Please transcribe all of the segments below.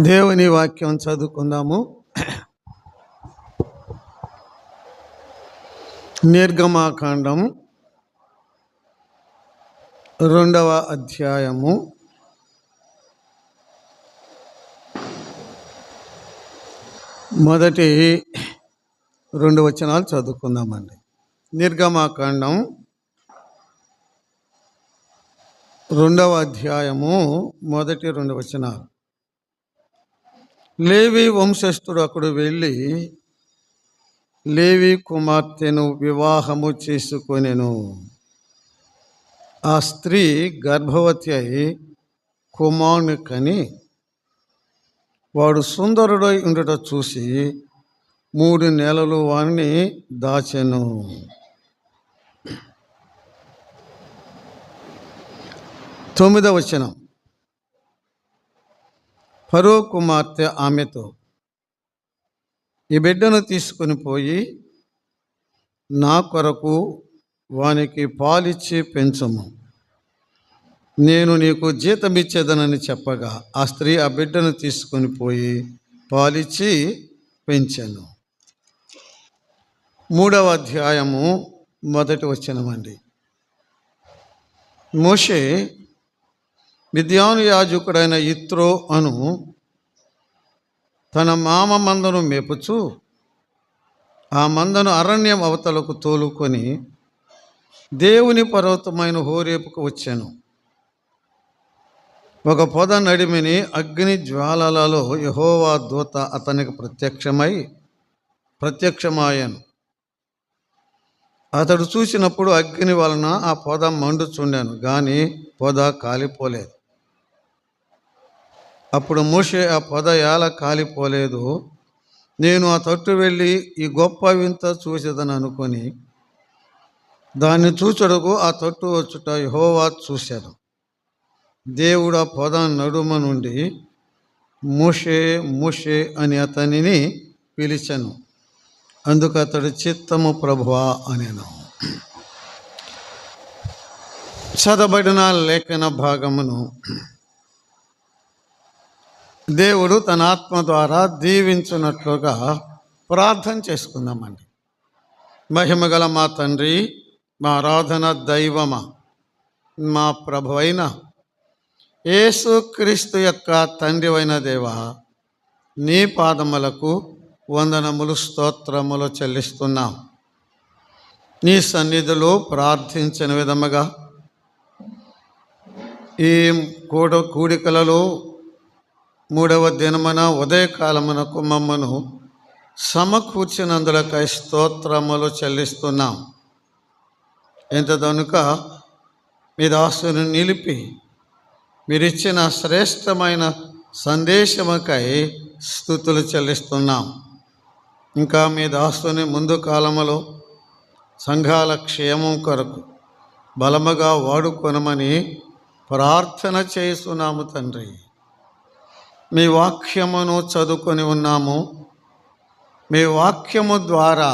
దేవుని వాక్యం చదువుకుందాము. నిర్గమాకాండం 2వ అధ్యాయము 2 వచనాలు చదువుకుందామండి. నిర్గమాకాండం 2వ అధ్యాయము 2 వచనాలు. లేవి వంశస్థుడు అక్కడ వెళ్ళి లేవి కుమార్తెను వివాహము చేసుకొనెను. ఆ స్త్రీ గర్భవతి అయి కుమారుని కని వాడు సుందరుడై ఉండుట చూసి 3 నెలలు వాణ్ణి దాచెను. తొమ్మిదవ వచనం. ఫరో కుమార్తె ఆమెతో, ఈ బిడ్డను తీసుకొని పోయి నా కొరకు వానికి పాలిచ్చి పెంచము, నేను నీకు జీతమిచ్చేదనని చెప్పగా ఆ స్త్రీ ఆ బిడ్డను తీసుకొని పోయి పాలిచ్చి పెంచాను. 3వ అధ్యాయము 1 వచనమండి. మోషే మిద్యాను యాజకుడైన యిత్రో అను తన మామ మందను మేపుచు ఆ మందను అరణ్యం అవతలకు తోలుకొని దేవుని పర్వతమైన హోరేపుకు వచ్చాను. ఒక పొద నడిమిని అగ్ని జ్వాలలలో యెహోవా దూత అతనికి ప్రత్యక్షమాయను. అతడు చూసినప్పుడు అగ్ని వలన ఆ పొద మండుచుండాను, కానీ పొద కాలిపోలేదు. అప్పుడు మోషే, ఆ పొద ఎలా కాలిపోలేదు, నేను ఆ తట్టు వెళ్ళి ఈ గొప్ప వింత చూసేదని అనుకొని దాన్ని చూచుటకు ఆ తట్టు వచ్చుట యెహోవా చూశాడు. దేవుడు ఆ పొద నడుమ నుండి మోషే మోషే అని అతనిని పిలిచెను. అందుకు అతడు చిత్తము ప్రభువా అనెను. చదవబడిన లేఖన భాగమును దేవుడు తన ఆత్మ ద్వారా దీవించున్నట్లుగా ప్రార్థన చేసుకుందామండి. మహిమగల మా తండ్రి, మా ఆరాధన దైవమా, మా ప్రభు అయిన యేసుక్రీస్తు యొక్క తండ్రి అయిన దేవా, నీ పాదములకు వందనములు స్తోత్రములు చెల్లిస్తున్నాం. నీ సన్నిధిలో ప్రార్థించిన విధముగా ఈ కూడికలలో 3వ దినమున ఉదయకాలమునకు మమ్మను సమకూర్చినందులకై స్తోత్రములు చెల్లిస్తున్నాం. ఇంతదనుక మీ దాసుని నిలిపి మీరిచ్చిన శ్రేష్టమైన సందేశముకై స్తుతులు చెల్లిస్తున్నాం. ఇంకా మీ దాసుని ముందు కాలములో సంఘాల క్షేమం కొరకు బలముగా వాడుకొనమని ప్రార్థన చేస్తున్నాము తండ్రి. మీ వాక్యమును చదువుకొని ఉన్నాము. మీ వాక్యము ద్వారా,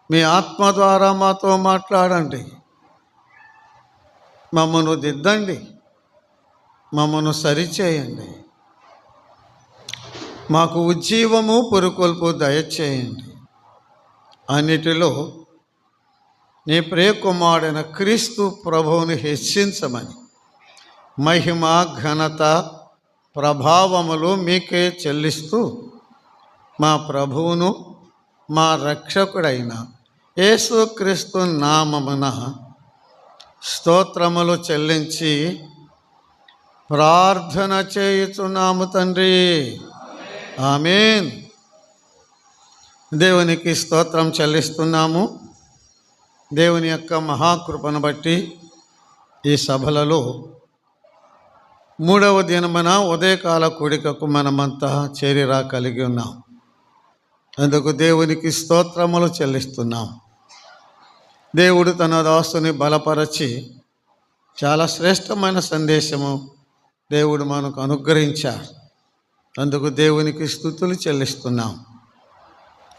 మీ ఆత్మ ద్వారా మాతో మాట్లాడండి. మమ్మను దిద్దండి, మమ్మను సరిచేయండి. మాకు ఉజ్జీవము పురుకొల్పు దయచేయండి. అన్నిటిలో నీ ప్రియకుమారుడైన క్రీస్తు ప్రభువుని హెచ్చించమని మహిమ ఘనత ప్రభావములు మీకే చెల్లిస్తూ మా ప్రభువును మా రక్షకుడైన యేసుక్రీస్తు నామమున స్తోత్రములు చెల్లించి ప్రార్థన చేయుచున్నాము తండ్రి. ఆమేన్. దేవునికి స్తోత్రం చెల్లిస్తున్నాము. దేవుని యొక్క మహాకృపను బట్టి ఈ సభలలో 3వ దినమున ఉదయకాల కూడికకు మనమంతా చేరిరా కలిగి ఉన్నాం. అందుకు దేవునికి స్తోత్రములు చెల్లిస్తున్నాం. దేవుడు తన దాసుని బలపరచి చాలా శ్రేష్టమైన సందేశము దేవుడు మనకు అనుగ్రహించారు. అందుకు దేవునికి స్తుతులు చెల్లిస్తున్నాం.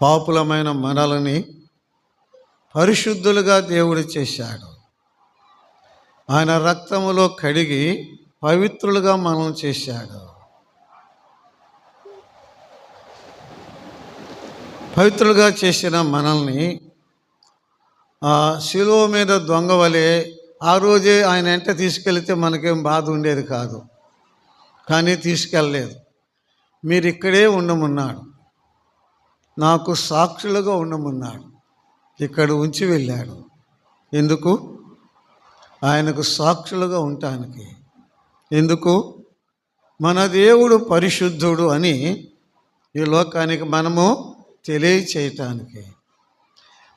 పాపులమైన మనలని పరిశుద్ధులుగా దేవుడు చేశాడు. ఆయన రక్తములో కడిగి పవిత్రులుగా మనం చేశాడు. పవిత్రులుగా చేసిన మనల్ని శిలువ మీద దొంగ వలె ఆ రోజే ఆయన వెంట తీసుకెళ్తే మనకేం బాధ ఉండేది కాదు. కానీ తీసుకెళ్ళలేదు. మీరు ఇక్కడే ఉండమన్నాడు, నాకు సాక్షులుగా ఉండమన్నాడు. ఇక్కడ ఉంచి వెళ్ళాడు. ఎందుకు? ఆయనకు సాక్షులుగా ఉండటానికి. ఎందుకు? మన దేవుడు పరిశుద్ధుడు అని ఈ లోకానికి మనము తెలియచేయటానికి.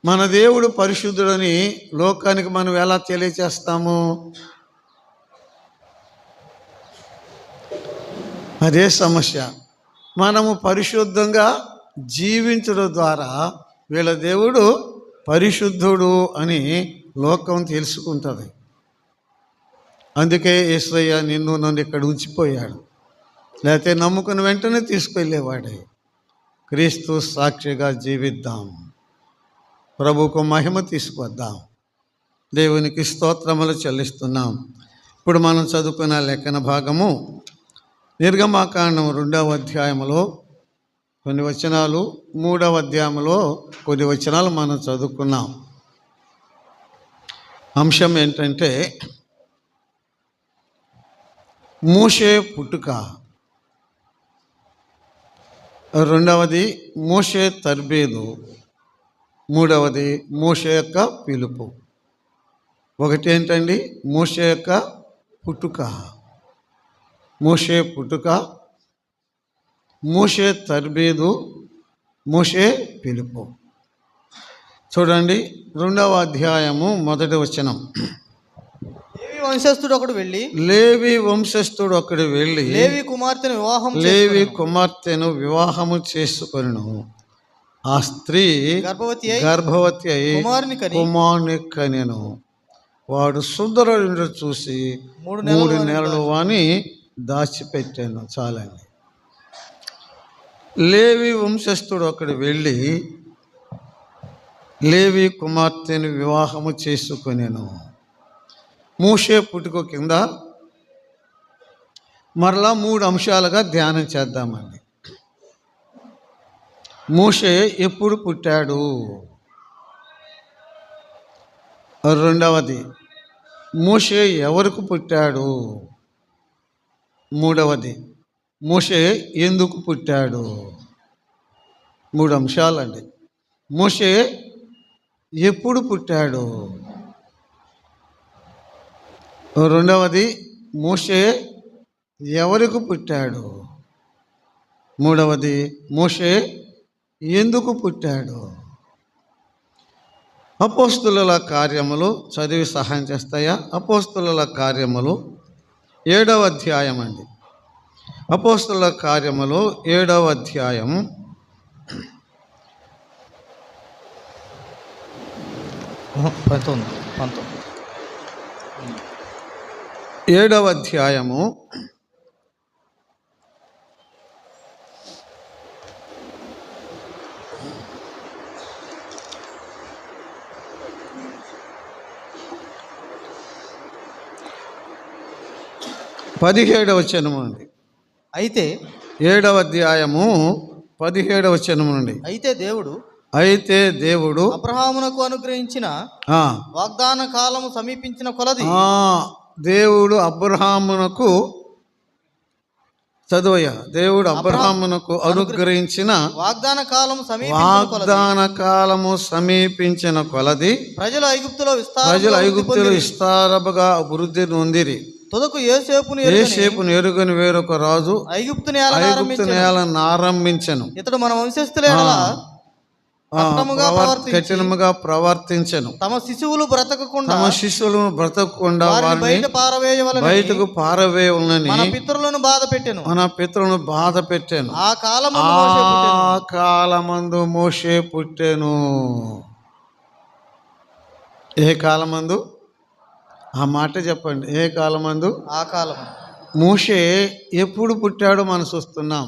మన దేవుడు పరిశుద్ధుడని లోకానికి మనం ఎలా తెలియచేస్తాము? అదే సమస్య. మనము పరిశుద్ధంగా జీవించడం ద్వారా వీళ్ళ దేవుడు పరిశుద్ధుడు అని లోకం తెలుసుకుంటుంది. అందుకే యేసయ్య నిన్ను నన్ను ఇక్కడ ఉంచిపోయాడు. లేకపోతే నమ్ముకుని వెంటనే తీసుకెళ్ళేవాడే. క్రీస్తు సాక్షిగా జీవిద్దాం, ప్రభువుకు మహిమ తీసుకొద్దాం. దేవునికి స్తోత్రములు చెల్లిస్తున్నాం. ఇప్పుడు మనం చదువుకున్న లేఖన భాగము నిర్గమాకాండం 2వ అధ్యాయంలో కొన్ని వచనాలు, 3వ అధ్యాయంలో కొన్ని వచనాలు మనం చదువుకున్నాం. అంశం ఏంటంటే మోషే పుట్టుక, రెండవది మోషే తర్బేదు, మూడవది మోషే యొక్క పిలుపు. ఒకటి ఏంటండి? మోషే యొక్క పుట్టుక, మోషే పుట్టుక, మోషే తర్బేదు, మోషే పిలుపు. చూడండి 2వ అధ్యాయము 1వ వచనం. లేవి వంశస్థుడు ఒకడు వెళ్ళి లేవి కుమార్తెను వివాహము చేసుకొనెను. ఆ స్త్రీ గర్భవతి అయి కుమారుని కనెను. వాడు సుందరుడు చూసి 3 నెలలు వాని దాచిపెట్టాను. చాలండి. లేవి వంశస్థుడు ఒకడు వెళ్ళి లేవి కుమార్తెను వివాహము చేసుకొనెను. మోషే పుట్టుక కింద మరలా 3 అంశాలుగా ధ్యానం చేద్దామండి. మోషే ఎప్పుడు పుట్టాడు? రెండవది మోషే ఎవరికి పుట్టాడు? మూడవది మోషే ఎందుకు పుట్టాడు? 3 అంశాలండి. మోషే ఎప్పుడు పుట్టాడు? రెండవది మోషే ఎవరికి పుట్టాడు? మూడవది మోషే ఎందుకు పుట్టాడు? అపోస్తుల కార్యములు చదివి సహాయం చేస్తాయా? అపోస్తుల కార్యములు 7వ అధ్యాయం అండి. అపోస్తుల కార్యములు 7వ అధ్యాయం 7వ అధ్యాయము 17వ వచనం నుండి. అయితే 7వ అధ్యాయము 17వ వచనం నుండి. అయితే దేవుడు అబ్రహామునకు అనుగ్రహించిన వాగ్దాన కాలము సమీపించిన కొలది. దేవుడు అబ్రహామునకు, చదువయ్యా, దేవుడు అబ్రహామునకు అనుగ్రహించిన వాగ్దాన కాలము సమీపించిన కొలది ప్రజలు ఐగుప్తులో విస్తారముగా అభివృద్ధి నొందిరి. తుదకు యోసేపును ఎరుగని వేరొక రాజు ఐగుప్తు నేలను ఆరంభించెను. ఇతడు మన వంశస్థులే కఠినముగా ప్రవర్తించెను. తమ శిశువులు బ్రతకకుండా వారిని బయటకు పారవేయవలెనని మన పితరులను బాధ పెట్టాను. ఆ కాలమందు మోషే పుట్టెను. ఏ కాలమందు? ఆ మాట చెప్పండి. ఏ కాలమందు? ఆ కాలం. మోషే ఎప్పుడు పుట్టాడో మనం చూస్తున్నాం.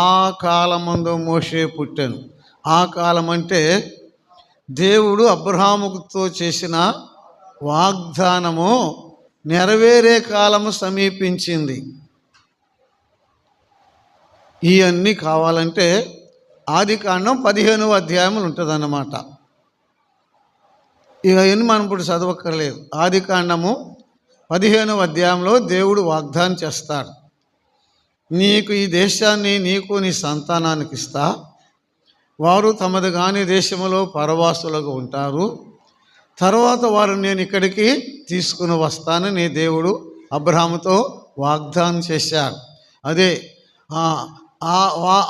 ఆ కాలమందు మోషే పుట్టాను. ఆ కాలం అంటే దేవుడు అబ్రహాముతో చేసిన వాగ్దానము నెరవేరే కాలము సమీపించింది. ఇవన్నీ కావాలంటే ఆదికాండం 15వ అధ్యాయములు ఉంటుందన్నమాట. ఇక ఎన్ని మనం ఇప్పుడు చదవక్కర్లేదు. ఆదికాండము 15వ అధ్యాయంలో దేవుడు వాగ్దానం చేస్తాడు, నీకు ఈ దేశాన్ని నీకు నీ సంతానానికి ఇస్తా, వారు తమది కాని దేశంలో పరవాసులుగా ఉంటారు, తర్వాత వారిని నేను ఇక్కడికి తీసుకుని వస్తానని దేవుడు అబ్రహాముతో వాగ్దానం చేశాడు. అదే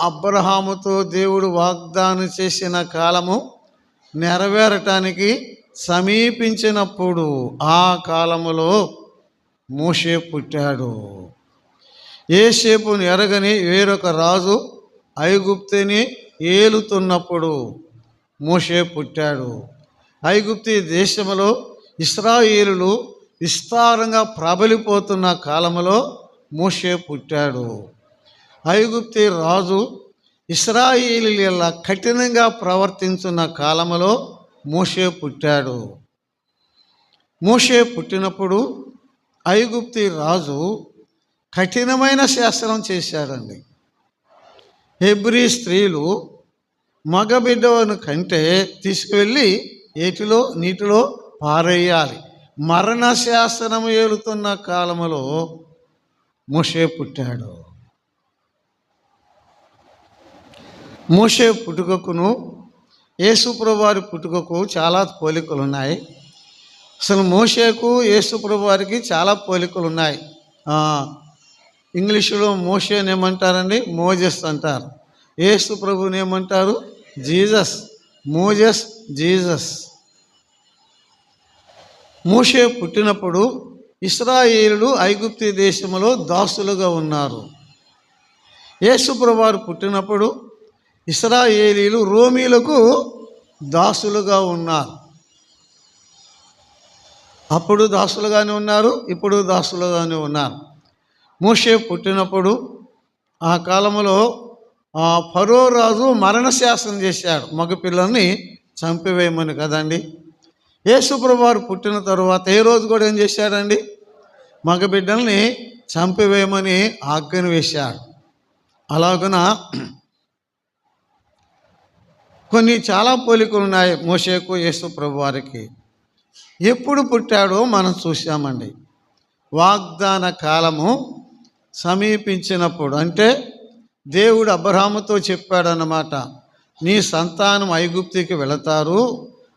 అబ్రహాముతో దేవుడు వాగ్దానం చేసిన కాలము నెరవేరటానికి సమీపించినప్పుడు ఆ కాలములో మోషే పుట్టాడు. యోసేపును ఎరగని వేరొక రాజు ఐగుప్తుని ఏలుతున్నప్పుడు మోషే పుట్టాడు. ఐగుప్తు దేశంలో ఇశ్రాయేలులు విస్తారంగా ప్రబలిపోతున్న కాలంలో మోషే పుట్టాడు. ఐగుప్తు రాజు ఇశ్రాయేలీయుల కఠినంగా ప్రవర్తించున్న కాలంలో మోషే పుట్టాడు. మోషే పుట్టినప్పుడు ఐగుప్తు రాజు కఠినమైన శాసనం చేశాడండి. హెబ్రీ స్త్రీలు మగబిడ్డను కంటే తీసుకువెళ్ళి నీటిలో పారేయాలి. మరణ శాసనం ఏలుతున్న కాలంలో మోషే పుట్టాడు. మోషే పుట్టుకకును యేసుప్రభువారి పుట్టుకకు చాలా పోలికలు ఉన్నాయి. అసలు మోషేకు యేసుప్రభువారికి చాలా పోలికలు ఉన్నాయి. ఇంగ్లీషులో మోషేని ఏమంటారండి? మోజెస్ అంటారు. యేసు ప్రభుని ఏమంటారు? జీసస్. Moses, Jesus. మోషే పుట్టినప్పుడు ఇశ్రాయేలులు ఐగుప్తు దేశంలో దాసులుగా ఉన్నారు. యేసు ప్రభువారు పుట్టినప్పుడు ఇశ్రాయేలీలు రోమీలకు దాసులుగా ఉన్నారు. అప్పుడు దాసులుగానే ఉన్నారు, ఇప్పుడు దాసులుగానే ఉన్నారు. మోషే పుట్టినప్పుడు ఆ కాలంలో ఫరో రాజు మరణశాసనం చేశాడు, మగపిల్లల్ని చంపివేయమని కదండి. యేసుప్రభువారు పుట్టిన తరువాత ఏ రోజు కూడా ఏం చేశాడండి? మగబిడ్డల్ని చంపివేయమని ఆజ్ఞను వేశాడు. అలాగున కొన్ని చాలా పోలికలు ఉన్నాయి మోషేకు యేసుప్రభువారికి. ఎప్పుడు పుట్టాడో మనం చూసామండి. వాగ్దాన కాలము సమీపించినప్పుడు, అంటే దేవుడు అబ్రహాముతో చెప్పాడన్నమాట, నీ సంతానం ఐగుప్తుకి వెళతారు,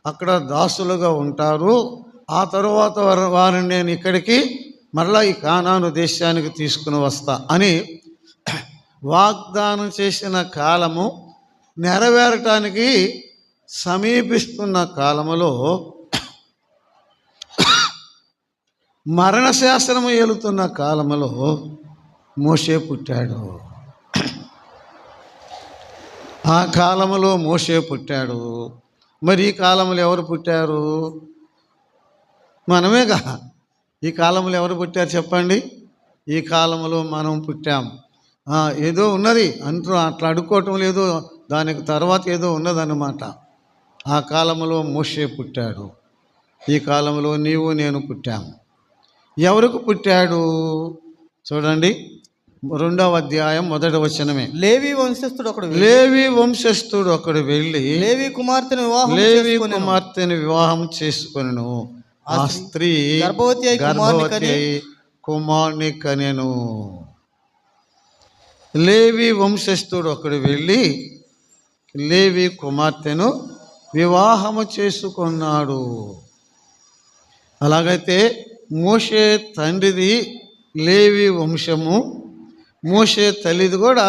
అక్కడ దాసులుగా ఉంటారు, ఆ తరువాత వారిని నేను ఇక్కడికి మరలా ఈ కానాను దేశానికి తీసుకుని వస్తా అని వాగ్దానం చేసిన కాలము నెరవేరటానికి సమీపిస్తున్న కాలములో మరణశాసనము ఏలుతున్న కాలములో మోషే పుట్టాడు. ఆ కాలములో మోషే పుట్టాడు. మరి ఈ కాలంలో ఎవరు పుట్టారు? మనమేగా. ఈ కాలంలో ఎవరు పుట్టారు చెప్పండి? ఈ కాలంలో మనం పుట్టాం. ఏదో ఉన్నది అంటూ అట్లా అడుక్కోవటం లేదు, దానికి తర్వాత ఏదో ఉన్నదన్నమాట. ఆ కాలంలో మోషే పుట్టాడు. ఈ కాలంలో నీవు నేను పుట్టాము. ఎవరికి పుట్టాడు చూడండి, 2వ అధ్యాయం 1వ వచనమే. లేవి వంశస్థుడు ఒకడు వెళ్ళి లేవి కుమార్తెను వివాహం చేసుకొనెను. ఆ స్త్రీ గర్భవతి కుమారుని కనెను. లేవి వంశస్థుడు ఒకడు వెళ్ళి లేవి కుమార్తెను వివాహము చేసుకున్నాడు. అలాగైతే మోషే తండ్రిది లేవి వంశము, మోషే తల్లిది కూడా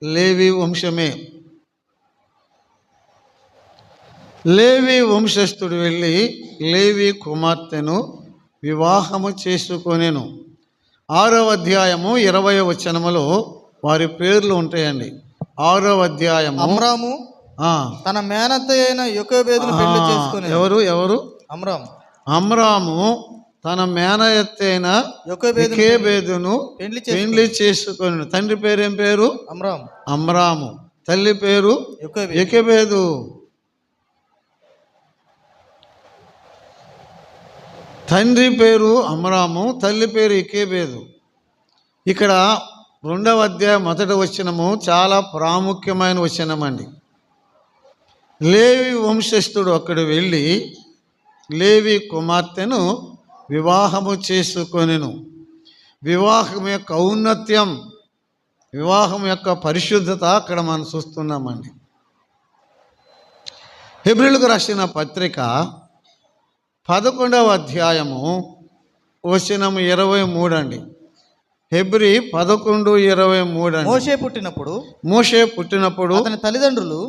లేవి వంశమే. లేవి వంశస్థుడు వెళ్ళి లేవి కుమార్తెను వివాహము చేసుకొనెను. 6వ అధ్యాయము 20వ వచనములో వారి పేర్లు ఉంటాయండి. 6వ అధ్యాయము. అమ్రాము తన మేనత్త అయిన యోకేబేదును పెళ్లి చేసుకుని. ఎవరు? అమ్రాము తన మేనత్త అయిన యోకేబేదును పెళ్లి చేసుకొని. తండ్రి పేరు ఏం పేరు? అమ్రాము. తల్లి పేరు యోకేబేదు. తండ్రి పేరు అమ్రాము, తల్లి పేరు యోకేబేదు. ఇక్కడ 2వ అధ్యాయం 1వ వచనము చాలా ప్రాముఖ్యమైన వచనం అండి. లేవి వంశస్థుడు అక్కడ వెళ్ళి లేవి కుమార్తెను వివాహము చేసుకొనెను. వివాహం యొక్క ఔన్నత్యం, వివాహం యొక్క పరిశుద్ధత అక్కడ మనం చూస్తున్నామండి. హెబ్రీయులకు రాసిన పత్రిక 11వ అధ్యాయము వచనము 23 అండి. హెబ్రీ 11:23 అండి. మోషే పుట్టినప్పుడు అతని తల్లిదండ్రులు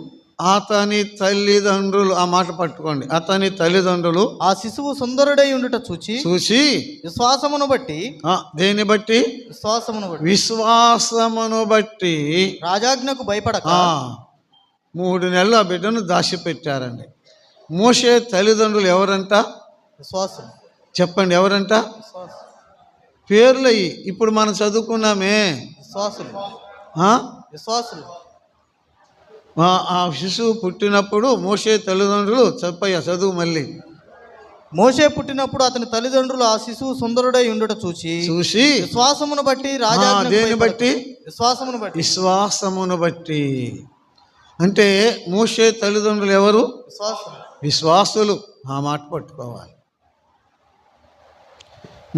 ఆ మాట పట్టుకోండి. అతని తల్లిదండ్రులు ఆ శిశువు సుందరుడై ఉండుట చూచి విశ్వాసమును బట్టి దేని బట్టి విశ్వాసమును బట్టి రాజాజ్ఞకు భయపడక 3 నెలలు ఆ బిడ్డను దాచిపెట్టారండి. మోషే తల్లిదండ్రులు ఎవరంట? విశ్వాసం. చెప్పండి, ఎవరంట? పేర్లు ఇప్పుడు మనం చదువుకున్నామే, విశ్వాసులు. ఆ శిశువు పుట్టినప్పుడు మోషే తల్లిదండ్రులు, చెప్పయ్యా చదువు మళ్ళీ. మోషే పుట్టినప్పుడు అతని తల్లిదండ్రులు ఆ శిశువు సుందరుడై ఉండుట చూసి విశ్వాసమును బట్టి దేని బట్టి? విశ్వాసమును బట్టి. అంటే మోషే తల్లిదండ్రులు ఎవరు? విశ్వాసులు. ఆ మాట పట్టుకోవాలి.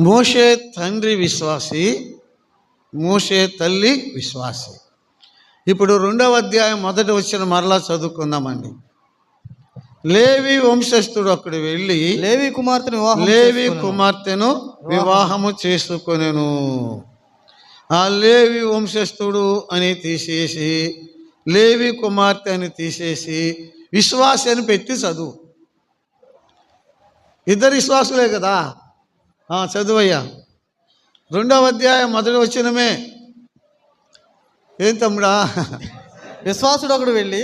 మోషే తండ్రి విశ్వాసి, మోషే తల్లి విశ్వాసి. ఇప్పుడు 2వ అధ్యాయం 1వ వచనం మరలా చదువుకుందామండి. లేవి వంశస్థుడు అక్కడ వెళ్ళి లేవి కుమార్తెను వివాహము చేసుకొనెను. ఆ లేవి వంశస్థుడు అని తీసేసి లేవి కుమార్తె అని తీసేసి విశ్వాసి అని పెట్టి చదువు. ఇద్దరు విశ్వాసులే కదా. చదువయ్యా. 2వ అధ్యాయం 1వ వచనమే. ఏం తమ్ముడా? విశ్వాసుడు అక్కడ వెళ్ళి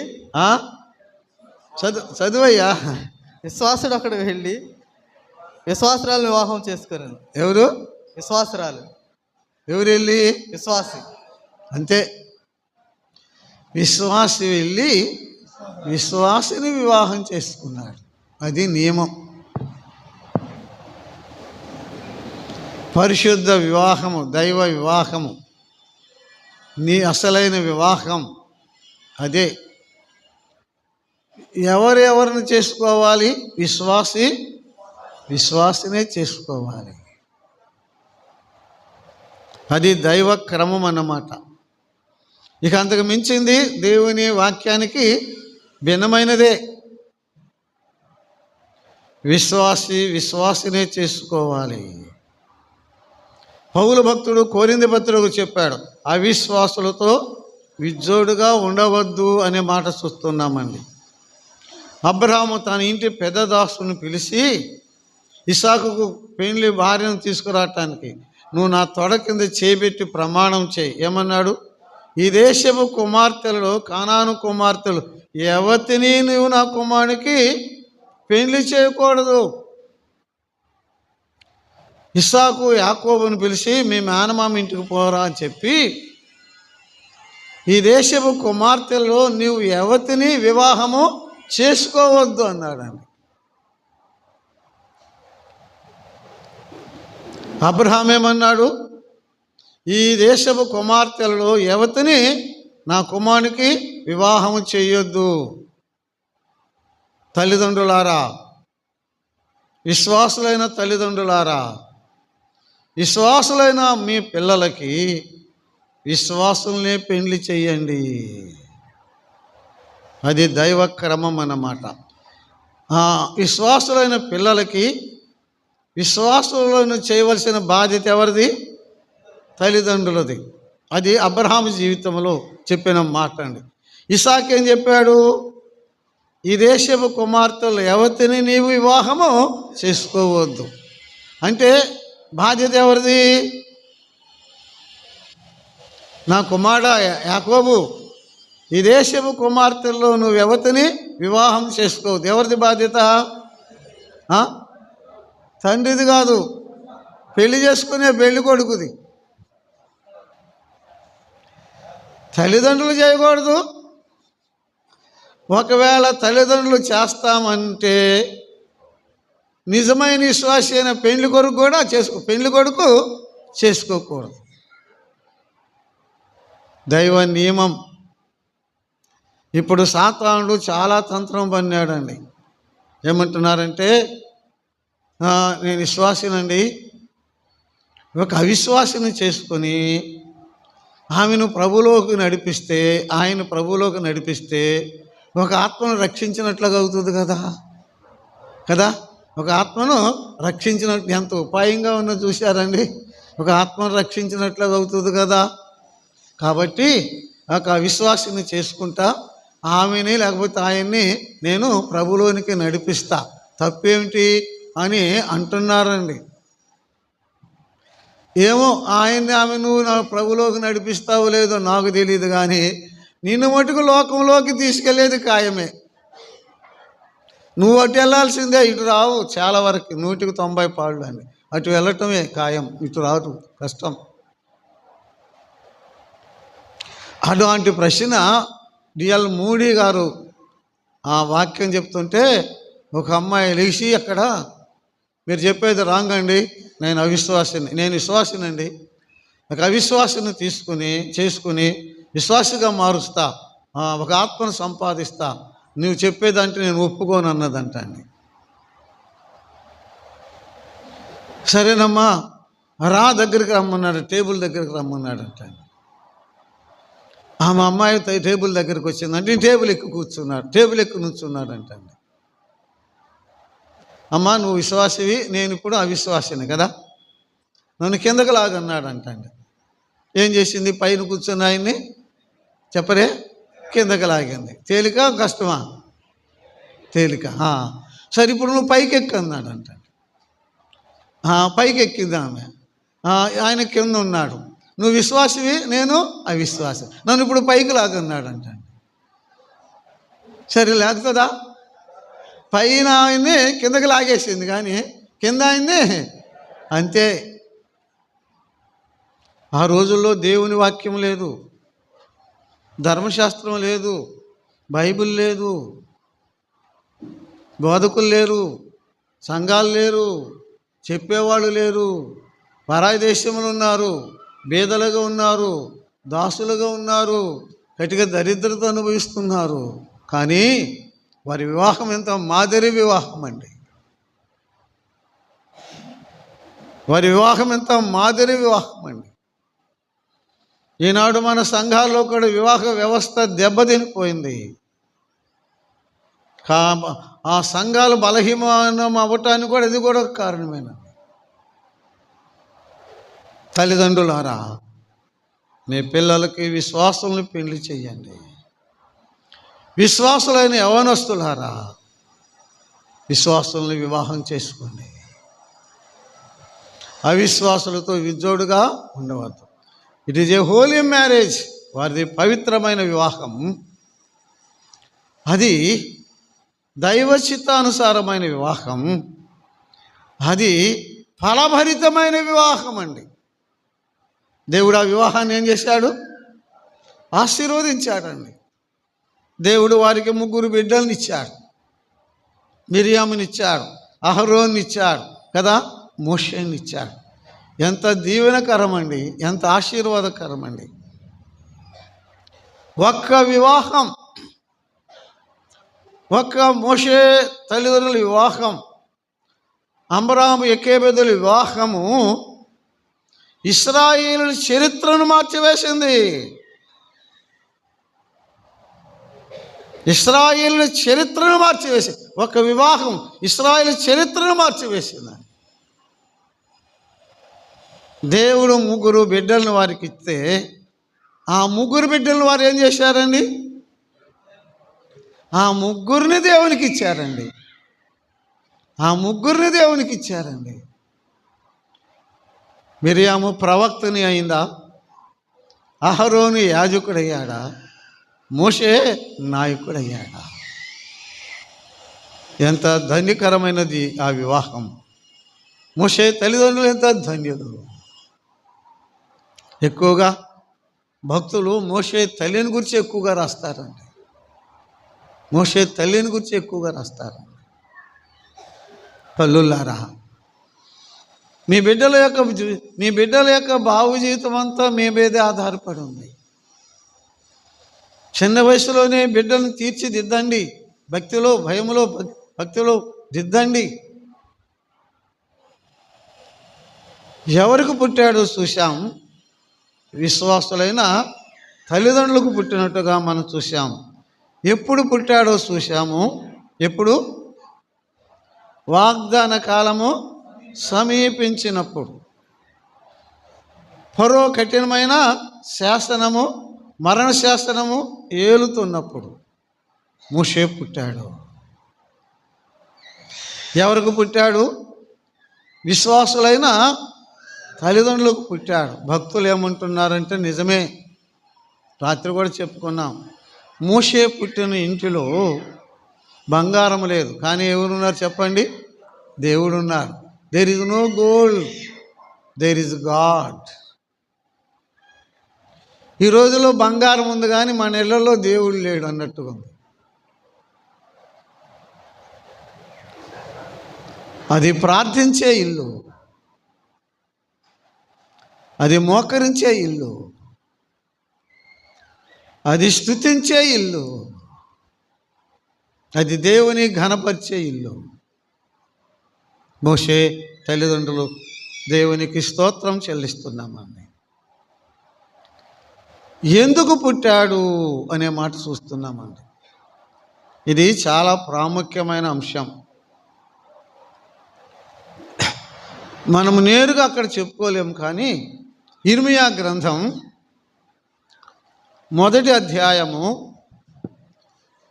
చదువయ్యా. విశ్వాసుడు అక్కడ వెళ్ళి విశ్వాసరాలను వివాహం చేసుకున్నాను. ఎవరు? విశ్వాసరాలు. ఎవరు వెళ్ళి? విశ్వాసి. అంతే. విశ్వాసి వెళ్ళి విశ్వాసిని వివాహం చేసుకున్నాడు. అది నియమం. పరిశుద్ధ వివాహము, దైవ వివాహము, నీ అసలైన వివాహం అదే. ఎవరెవరిని చేసుకోవాలి? విశ్వాసినే చేసుకోవాలి. అది దైవ క్రమం అన్నమాట. ఇక అంతకు మించింది దేవుని వాక్యానికి భిన్నమైనదే. విశ్వాసినే చేసుకోవాలి. పౌలు భక్తుడు కొరింథీ పత్రికకు చెప్పాడు, అవిశ్వాసులతో విజ్జోడుగా ఉండవద్దు అనే మాట చూస్తున్నామండి. అబ్రహాము తన ఇంటి పెద్ద దాసుని పిలిచి ఇస్సాకుకు పెండ్లి భార్యను తీసుకురావటానికి నువ్వు నా తొడ కింద చేపెట్టి ప్రమాణం చేయి. ఏమన్నాడు? ఈ దేశపు కుమార్తెలలో కానాను కుమార్తెలు ఎవతిని నువ్వు నా కుమారునికి పెండ్లి చేయకూడదు. ఇస్సాకు యాకోబుని పిలిచి మీ మేనమామ ఇంటికి పోరా అని చెప్పి ఈ దేశపు కుమార్తెల్లో నీవు ఎవతిని వివాహము చేసుకోవద్దు అన్నాడండి. అబ్రహాం ఏమన్నాడు? ఈ దేశపు కుమార్తెలలో ఎవతిని నా కుమారునికి వివాహము చేయొద్దు. తల్లిదండ్రులారా, విశ్వాసులైన తల్లిదండ్రులారా, విశ్వాసులైన మీ పిల్లలకి విశ్వాసులనే పెండ్లి చెయ్యండి. అది దైవ క్రమం అన్నమాట. విశ్వాసులైన పిల్లలకి విశ్వాసులను చేయవలసిన బాధ్యత ఎవరిది? తల్లిదండ్రులది. అది అబ్రహాము జీవితంలో చెప్పిన మాట అండి. ఇస్సాకు ఏం చెప్పాడు? ఈ దేశపు కుమార్తెలు ఎవరిని నీవు వివాహము చేసుకోవద్దు. అంటే బాధ్యత ఎవరిది? నా కుమారుడా యాకోబు, ఈ దేశపు కుమార్తెల్లో నువ్వు ఎవరిని వివాహం చేసుకోవద్దు. ఎవరిది బాధ్యత? తండ్రిది కాదు, పెళ్లి చేసుకునే పెళ్లి కొడుకుది. తల్లిదండ్రులు చేయకూడదు. ఒకవేళ తల్లిదండ్రులు చేస్తామంటే నిజమైన విశ్వాసి అయిన పెళ్లి కొడుకు కూడా పెళ్లి కొడుకు చేసుకోకూడదు. దైవ నియమం. ఇప్పుడు సాతానుడు చాలా తంత్రం పన్నాడండి. ఏమంటున్నారంటే నేను విశ్వాసినండి, ఒక అవిశ్వాసిని చేసుకొని ఆమెను ప్రభులోకి నడిపిస్తే, ఆయన ప్రభులోకి నడిపిస్తే ఒక ఆత్మను రక్షించినట్లుగా అవుతుంది కదా. ఒక ఆత్మను రక్షించినట్టు ఎంత ఉపాయంగా ఉన్నో చూశారండి. ఒక ఆత్మను రక్షించినట్లుగా అవుతుంది కదా. కాబట్టి ఒక విశ్వాసిని చేసుకుంటా ఆమెని లేకపోతే ఆయన్ని నేను ప్రభులోనికి నడిపిస్తా, తప్పేమిటి అని అంటున్నారండి. ఏమో ఆయన్ని ఆమె నువ్వు నా ప్రభులోకి నడిపిస్తావో లేదో నాకు తెలియదు, కానీ నిన్ను మటుకు లోకంలోకి తీసుకెళ్లేది ఖాయమే. నువ్వు అటు వెళ్ళాల్సిందే, ఇటు రావు. చాలా వరకు 100% అని అటు వెళ్ళటమే ఖాయం, ఇటు రాదు, కష్టం. అటువంటి ప్రశ్న డిఎల్ మూడీ గారు ఆ వాక్యం చెప్తుంటే ఒక అమ్మాయి లేచి, అక్కడ మీరు చెప్పేది రాంగ్ అండి, నేను విశ్వాసినండి, ఒక అవిశ్వాసిని చేసుకుని విశ్వాసిగా మారుస్తా, ఒక ఆత్మను సంపాదిస్తా, నువ్వు చెప్పేదంటే నేను ఒప్పుకోను అన్నదంట అండి. సరేనమ్మా రా, దగ్గరికి రమ్మన్నాడు, టేబుల్ దగ్గరికి రమ్మన్నాడంట. ఆమె అమ్మాయి టేబుల్ దగ్గరికి వచ్చిందంటే టేబుల్ ఎక్కి నుంచున్నాడంట. అమ్మా నువ్వు విశ్వాసివి, నేను ఇప్పుడు అవిశ్వాసిని కదా, నన్ను కిందకు లాగన్నాడంట. ఏం చేసింది? పైన కూర్చున్న ఆయన్ని చెప్పరే కిందకి లాగింది. తేలిక కష్టమా? తేలిక. సరే ఇప్పుడు నువ్వు పైకి ఎక్కన్నాడంట. పైకి ఎక్కింది ఆమె. ఆయన కింద ఉన్నాడు. నువ్వు విశ్వాసివి, నేను అవిశ్వాసి, నన్ను ఇప్పుడు పైకి లాగన్నాడంట. సరే లేకపోతుందా? పైన ఆయన్ని కిందకి లాగేసింది, కానీ కింద ఆయన్ని అంతే. ఆ రోజుల్లో దేవుని వాక్యం లేదు, ధర్మశాస్త్రం లేదు, బైబిల్ లేదు, బోధకులు లేరు, సంఘాలు లేరు, చెప్పేవాళ్ళు లేరు, పరాయి దేశంలో ఉన్నారు, బీదలుగా ఉన్నారు, దాసులుగా ఉన్నారు, గట్టిగా దరిద్రత అనుభవిస్తున్నారు. కానీ వారి వివాహం ఎంత మాదిరి వివాహం అండి. వారి వివాహం ఎంత మాదిరి వివాహం అండి. ఈనాడు మన సంఘాల్లో కూడా వివాహ వ్యవస్థ దెబ్బతినిపోయింది. ఆ సంఘాలు బలహీనం అవ్వటానికి కూడా ఇది కూడా ఒక కారణమేనా? తల్లిదండ్రులారా, మీ పిల్లలకి విశ్వాసుల్ని పెళ్లి చేయండి. విశ్వాసులైన యవనస్తులారా, విశ్వాసుల్ని వివాహం చేసుకోండి. అవిశ్వాసులతో విజోడుగా ఉండవద్దు. It is a holy marriage. వారిది పవిత్రమైన వివాహం. అది దైవచిత్తానుసారమైన వివాహం. అది ఫలభరితమైన వివాహం అండి. దేవుడు ఆ వివాహాన్ని ఏం చేశాడు? ఆశీర్వదించాడండి. దేవుడు వారికి 3 బిడ్డలను ఇచ్చాడు. మిరియాముని ఇచ్చాడు, అహరోన్ని ఇచ్చాడు కదా, మోషేని ఇచ్చాడు. ఎంత దీవెనకరం అండి, ఎంత ఆశీర్వాదకరం అండి. ఒక్క వివాహం, ఒక్క మోషే తల్లిదండ్రుల వివాహం, అబ్రాహాము యోకెబెదుల వివాహము ఇశ్రాయేలు చరిత్రను మార్చివేసింది. ఇశ్రాయేలు చరిత్రను మార్చివేసింది. ఒక వివాహం ఇశ్రాయేలు చరిత్రను మార్చివేసింది. దేవుడు 3 బిడ్డలను వారికి ఇస్తే ఆ 3 బిడ్డలను వారు ఏం చేశారండి? ఆ 3 దేవునికి ఇచ్చారండి. ఆ 3 దేవునికి ఇచ్చారండి. మిరియాము ప్రవక్తని అయిందా? అహరోను యాజకుడయ్యాడా? మోషే నాయకుడయ్యాడా? ఎంత ధన్యకరమైనది ఆ వివాహం. మోషే తల్లిదండ్రులు ఎంత ధన్యులు. ఎక్కువగా భక్తులు మోషే తల్లిని గురించి ఎక్కువగా రాస్తారండి. మోషే తల్లిని గురించి ఎక్కువగా రాస్తారండి. తల్లులారా, మీ బిడ్డల యొక్క బావు జీవితం అంతా మీ మీదే ఆధారపడి ఉంది. చిన్న వయసులోనే బిడ్డలను తీర్చిదిద్దండి. భక్తిలో, భయములో, భక్తిలో దిద్దండి. ఎవరికి పుట్టాడో చూశాం. విశ్వాసులైన తల్లిదండ్రులకు పుట్టినట్టుగా మనం చూశాం. ఎప్పుడు పుట్టాడో చూశాము. ఎప్పుడు? వాగ్దాన కాలము సమీపించినప్పుడు. ఫరో కఠినమైన శాసనము, మరణ శాసనము ఏలుతున్నప్పుడు మోషే పుట్టాడు. ఎవరికి పుట్టాడు? విశ్వాసులైన తల్లిదండ్రులకు పుట్టాడు. భక్తులు ఏమంటున్నారంటే నిజమే, రాత్రి కూడా చెప్పుకున్నాం. మోషే పుట్టిన ఇంటిలో బంగారం లేదు, కానీ ఎవరున్నారు చెప్పండి? దేవుడు ఉన్నారు. There is no gold, there is God. ఈ రోజులో బంగారం ఉంది కానీ మన ఇళ్లలో దేవుడు లేడు అన్నట్టుగా ఉంది. అది ప్రార్థించే ఇల్లు, అది మోకరించే ఇల్లు, అది స్తుతించే ఇల్లు, అది దేవుని ఘనపరిచే ఇల్లు. మోషే తల్లిదండ్రులు దేవునికి స్తోత్రం చెల్లిస్తున్నామండి. ఎందుకు పుట్టాడు అనే మాట చూస్తున్నామండి. ఇది చాలా ప్రాముఖ్యమైన అంశం. మనము నేరుగా అక్కడ చెప్పుకోలేము, కానీ ఇర్మియా గ్రంథం 1వ అధ్యాయము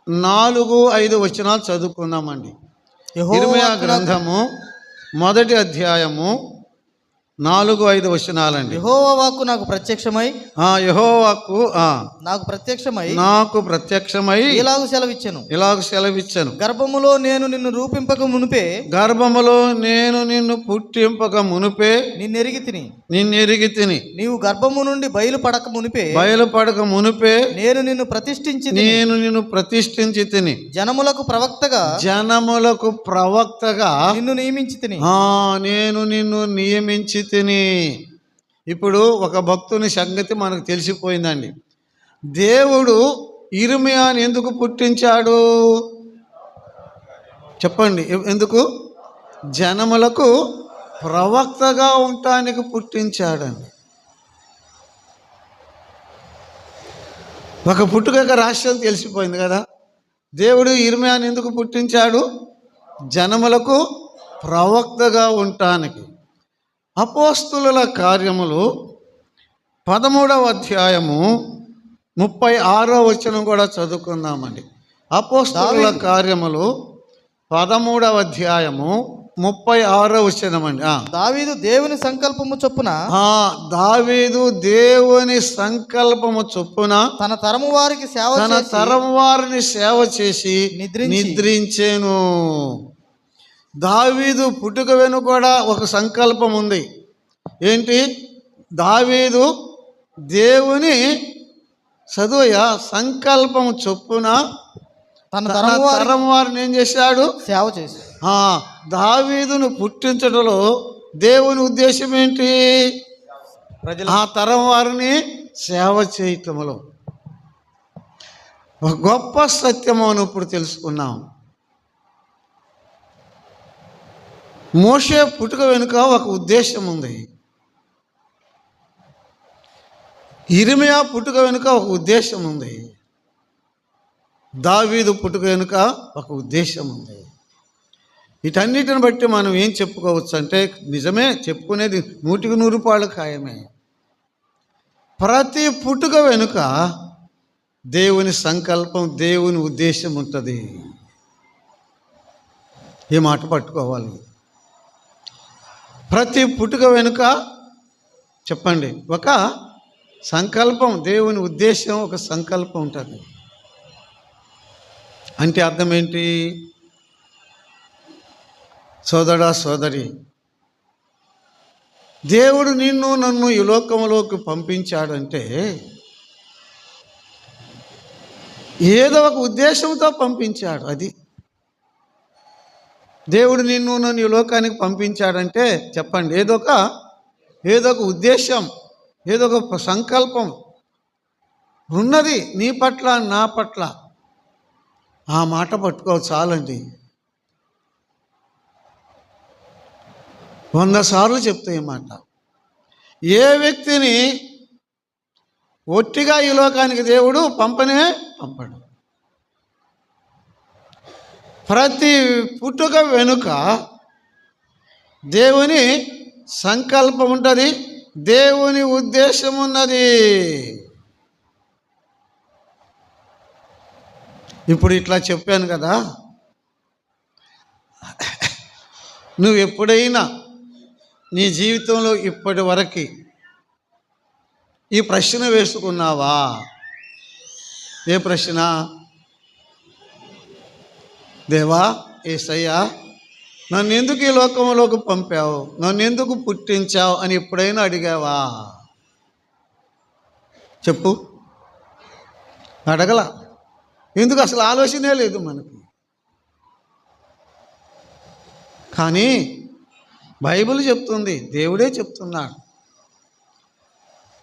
4-5 వచనాలు చదువుకుందామండి. ఇర్మియా గ్రంథము 1వ అధ్యాయము 4-5 వచనాలండి. యెహోవా వాక్కు నాకు ప్రత్యక్షమై, యెహోవా వాక్కు నాకు ప్రత్యక్షమై ఇలాగు సెలవిచ్చెను. గర్భములో నేను నిన్ను రూపింపక మునుపే, పుట్టింపక మునుపే నిన్నెరిగి తిని, నీవు గర్భము నుండి బయలుపడక మునుపే నేను నిన్ను ప్రతిష్ఠించి తిని, జనములకు ప్రవక్తగా నిన్ను నియమించి తిని. నేను నిన్ను నియమించి తిని. ఇప్పుడు ఒక భక్తుని సంగతి మనకు తెలిసిపోయిందండి. దేవుడు ఇర్మియాని ఎందుకు పుట్టించాడు చెప్పండి? ఎందుకు? జనములకు ప్రవక్తగా ఉండటానికి పుట్టించాడండి. ఒక పుట్టుక రహస్యం తెలిసిపోయింది కదా. దేవుడు ఇర్మియాని ఎందుకు పుట్టించాడు? జనములకు ప్రవక్తగా ఉండటానికి. అపోస్తుల కార్యములు 13వ అధ్యాయము 36వ వచనం కూడా చదువుకుందామండి. అపోస్తుల కార్యములు 13వ అధ్యాయము 36వ వచనం అండి. దావీదు దేవుని సంకల్పము చొప్పున తన తరము వారిని సేవ చేసి నిద్రించెను. దావీదు పుట్టుక వెనుక కూడా ఒక సంకల్పం ఉంది. ఏంటి? దావీదు దేవుని సంకల్పం చొప్పున తన తరం వారిని ఏం చేశాడు? సేవ చేసి. దావీదును పుట్టించడంలో దేవుని ఉద్దేశం ఏంటి? ఆ తరం వారిని సేవ చేయటంలో. ఒక గొప్ప సత్యము అని ఇప్పుడు తెలుసుకున్నాం. మోషే పుట్టుక వెనుక ఒక ఉద్దేశం ఉంది. ఇర్మియా పుట్టుక వెనుక ఒక ఉద్దేశం ఉంది. దావీదు పుట్టుక వెనుక ఒక ఉద్దేశం ఉంది. వీటన్నిటిని బట్టి మనం ఏం చెప్పుకోవచ్చు అంటే, నిజమే చెప్పుకునేది 100% ఖాయమే. ప్రతి పుట్టుక వెనుక దేవుని సంకల్పం, దేవుని ఉద్దేశం ఉంటుంది. ఈ మాట పట్టుకోవాలి. ప్రతి పుట్టుక వెనుక చెప్పండి ఒక సంకల్పం, దేవుని ఉద్దేశం, ఒక సంకల్పం ఉంటుంది. అంటే అర్థం ఏంటి? సోదరా సోదరి, దేవుడు నిన్ను నన్ను ఈ లోకంలోకి పంపించాడంటే ఏదో ఒక ఉద్దేశంతో పంపించాడు. అది దేవుడు నిన్ను నన్ను ఈ లోకానికి పంపించాడంటే చెప్పండి, ఏదో ఒక ఉద్దేశం, ఏదో ఒక సంకల్పం. ఉన్నది నీ పట్ల నా పట్ల. ఆ మాట పట్టుకో చాలండి. 100 సార్లు చెప్తా ఈ మాట. ఏ వ్యక్తిని ఒట్టిగా ఈ లోకానికి దేవుడు పంపడు. ప్రతి పుట్టుక వెనుక దేవుని సంకల్పం ఉంటుంది, దేవుని ఉద్దేశం ఉన్నది. ఇప్పుడు ఇట్లా చెప్పాను కదా, నువ్వు ఎప్పుడైనా నీ జీవితంలో ఇప్పటి వరకు ఈ ప్రశ్న వేసుకున్నావా? ఏ ప్రశ్న? దేవా, యేసయ్యా, నన్ను ఎందుకు ఈ లోకంలోకి పంపావు, నన్ను ఎందుకు పుట్టించావు అని ఎప్పుడైనా అడిగావా? చెప్పు. అడగల. ఎందుకు? అసలు ఆలోచనే లేదు మనకి. కానీ బైబిల్ చెప్తుంది, దేవుడే చెప్తున్నాడు,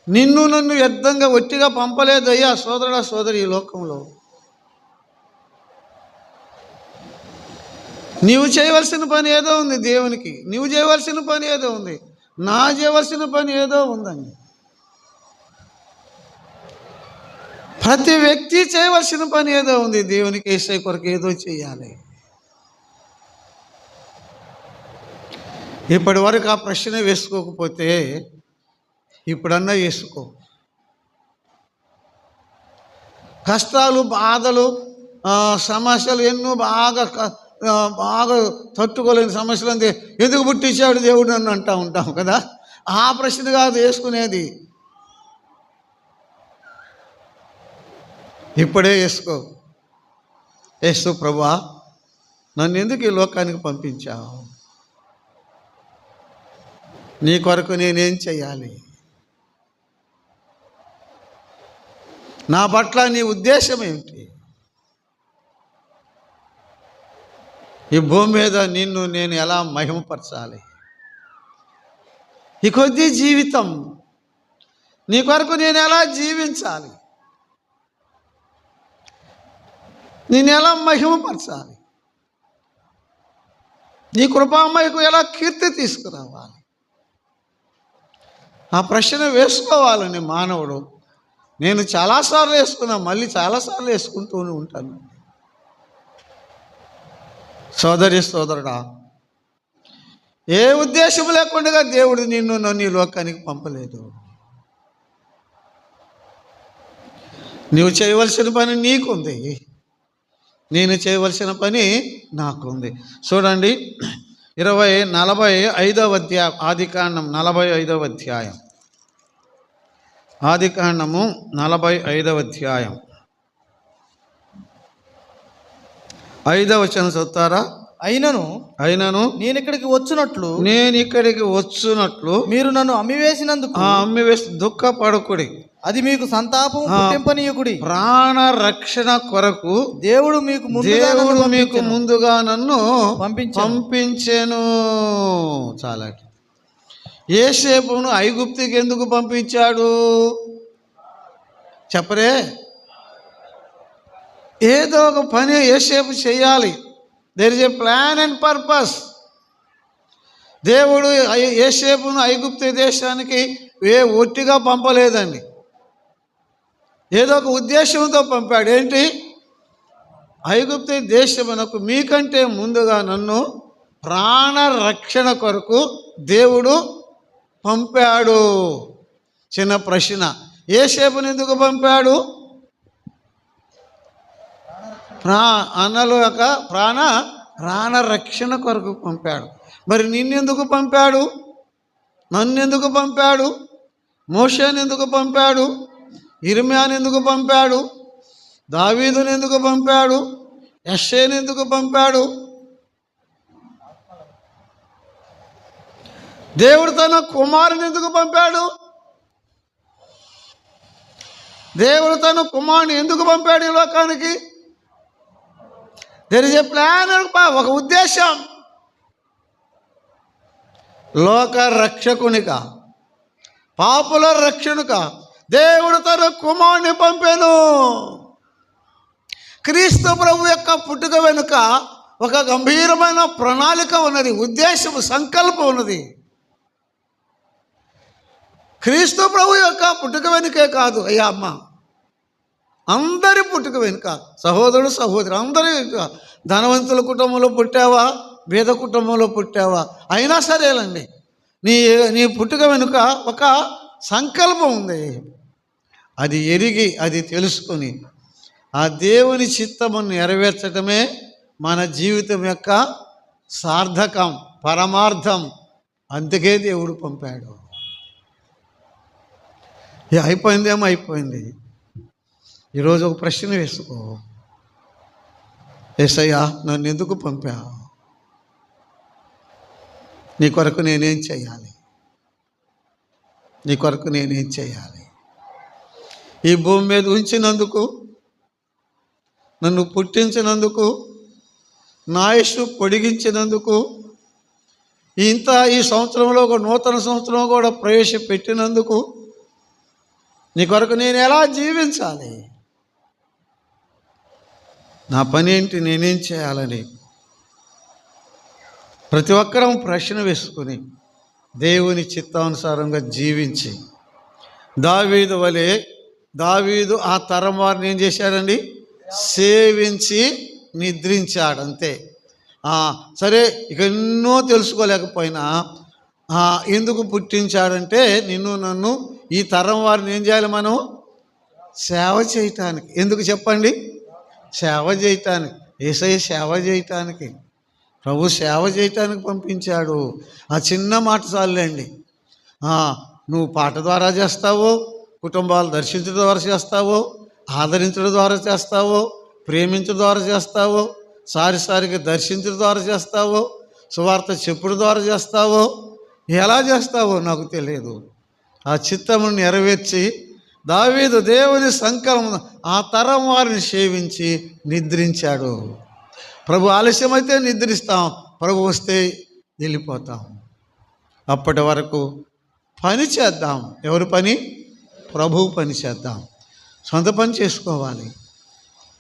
నిన్ను నన్ను వ్యర్థంగా ఒట్టిగా పంపలేదయ్యా సోదరుడా సోదరి. ఈ లోకంలో నీవు చేయవలసిన పని ఏదో ఉంది దేవునికి, నీవు చేయవలసిన పని ఏదో ఉంది, నా చేయవలసిన పని ఏదో ఉందండి. ప్రతి వ్యక్తి చేయవలసిన పని ఏదో ఉంది దేవునికి. యేసయ్య కొరకు ఏదో చేయాలి. ఇప్పటి వరకు ఆ ప్రశ్న వేసుకోకపోతే ఇప్పుడన్నా వేసుకో. కష్టాలు, బాధలు, సమస్యలు ఎన్నో బాగా తట్టుకోలేని సమస్యలు అంతే. ఎందుకు పుట్టించాడు దేవుడు నన్ను అంటూ ఉంటాం కదా. ఆ ప్రశ్న కాదు వేసుకునేది. ఇప్పుడే వేసుకో. యేసు ప్రభువా, నన్ను ఎందుకు ఈ లోకానికి పంపించావు? నీ కొరకు నేనేం చేయాలి? నా పట్ల నీ ఉద్దేశం ఏమిటి? ఈ భూమి మీద నిన్ను నేను ఎలా మహిమపరచాలి? ఈ కొద్ది జీవితం నీ కొరకు నేను ఎలా జీవించాలి? నేను ఎలా మహిమపరచాలి? నీ కృపామయకు ఎలా కీర్తి తీసుకురావాలి? ఆ ప్రశ్న వేసుకోవాలని మానవుడు. నేను చాలాసార్లు వేసుకున్నా, మళ్ళీ చాలాసార్లు వేసుకుంటూనే ఉంటాను. సోదరి సోదరుడా, ఏ ఉద్దేశం లేకుండా దేవుడు నిన్ను నన్ను ఈ లోకానికి పంపలేదు. నువ్వు చేయవలసిన పని నీకుంది, నేను చేయవలసిన పని నాకుంది. చూడండి, 45వ అధ్యాయం, ఆదికాండం 45వ అధ్యాయం, ఆదికాండము 45వ అధ్యాయం 5వ వచనం చదువుతారా? అయినను నేను ఇక్కడికి వచ్చునట్లు మీరు నన్ను అమ్మివేసినందుకు అమ్మివేసి దుఃఖపడకుడి, అది మీకు సంతాపం పుట్టింపనీయకుడి. ప్రాణ రక్షణ కొరకు దేవుడు మీకు ముందుగా నన్ను పంపించెను. చాలా. యోసేపును ఐగుప్తుకి ఎందుకు పంపించాడు చెప్పరే? ఏదో ఒక పని యోసేపు చేయాలి. There is a plan and purpose. దేవుడు యోసేపును ఐగుప్తు దేశానికి ఒట్టిగా పంపలేదండి, ఏదో ఒక ఉద్దేశంతో పంపాడు. ఏంటి? ఐగుప్తు దేశమునకు మీకంటే ముందుగా నన్ను ప్రాణ రక్షణ కొరకు దేవుడు పంపాడు. చిన్న ప్రశ్న, యోసేపును ఎందుకు పంపాడు? అన్నలు యొక్క ప్రాణ రక్షణ కొరకు పంపాడు. మరి నిన్నెందుకు పంపాడు? నన్నెందుకు పంపాడు? మోషేని ఎందుకు పంపాడు? ఇర్మియాని ఎందుకు పంపాడు? దావీదుని ఎందుకు పంపాడు? యెషయాని ఎందుకు పంపాడు? దేవుడు తన కుమారుని ఎందుకు పంపాడు? దేవుడు తన కుమారుని ఎందుకు పంపాడు ఈ లోకానికి? దెర్ ఇస్ ఏ ప్లాన్, ఒక ఉద్దేశం. లోక రక్షకునిగా, పాపుల రక్షణగా, దేవుడు తన కుమారుని పంపాను. క్రీస్తు ప్రభు యొక్క పుట్టుక వెనుక ఒక గంభీరమైన ప్రణాళిక ఉన్నది, ఉద్దేశం, సంకల్పం ఉన్నది. క్రీస్తు ప్రభు యొక్క పుట్టుక వెనుకే కాదు అయ్యా అమ్మ, అందరి పుట్టుక వెనుక, సహోదరుడు సహోదరు అందరి, ధనవంతుల కుటుంబంలో పుట్టావా, పేద కుటుంబంలో పుట్టావా, అయినా సరేనండి, నీ పుట్టుక వెనుక ఒక సంకల్పం ఉంది. అది ఎరిగి, అది తెలుసుకొని ఆ దేవుని చిత్తమును నెరవేర్చడమే మన జీవితం యొక్క సార్థకం, పరమార్థం. అందుకే దేవుడు పంపాడు. అయిపోయిందేమో అయిపోయింది. ఈరోజు ఒక ప్రశ్న వేసుకో, యేసయ్యా నన్ను ఎందుకు పంపావు? నీ కొరకు నేనేం చేయాలి? నీ కొరకు నేనేం చేయాలి? ఈ భూమి మీద ఉంచినందుకు, నన్ను పుట్టించినందుకు, నా ఆయుష్షు పొడిగించినందుకు, ఈ సంవత్సరంలో ఒక నూతన సంవత్సరం కూడా ప్రవేశపెట్టినందుకు నీ కొరకు నేను ఎలా జీవించాలి? నా పని ఏంటి? నేనేం చేయాలని ప్రతి ఒక్కరం ప్రశ్న వేసుకుని దేవుని చిత్తానుసారంగా జీవించి, దావీదు వలె, దావీదు ఆ తరం వారిని ఏం చేశాడండి? సేవించి నిద్రించాడు. అంతే. సరే, ఇక ఎన్నో తెలుసుకోలేకపోయినా ఎందుకు పుట్టించాడంటే నిన్ను నన్ను, ఈ తరం వారిని ఏం చేయాలి? మనం సేవ చేయటానికి. ఎందుకు చెప్పండి? సేవ చేయటానికి. యేసయ్య సేవ చేయటానికి, ప్రభు సేవ చేయటానికి పంపించాడు. ఆ చిన్న మాట చాలండి. నువ్వు పాట ద్వారా చేస్తావో, కుటుంబాలు దర్శించడం ద్వారా చేస్తావో, ఆదరించడం ద్వారా చేస్తావో, ప్రేమించడం ద్వారా చేస్తావో, సారిసారిగా దర్శించడం ద్వారా చేస్తావో, సువార్త చెప్పుడు ద్వారా చేస్తావో, ఎలా చేస్తావో నాకు తెలియదు. ఆ చిత్తమును నెరవేర్చి దావీదు దేవుని సంకల్పం ఆ తరం వారిని సేవించి నిద్రించాడు. ప్రభు ఆలస్యమైతే నిద్రిస్తాం, ప్రభు వస్తే వెళ్ళిపోతాం. అప్పటి వరకు పని చేద్దాం. ఎవరి పని? ప్రభువు పని చేద్దాం. సొంత పని చేసుకోవాలి,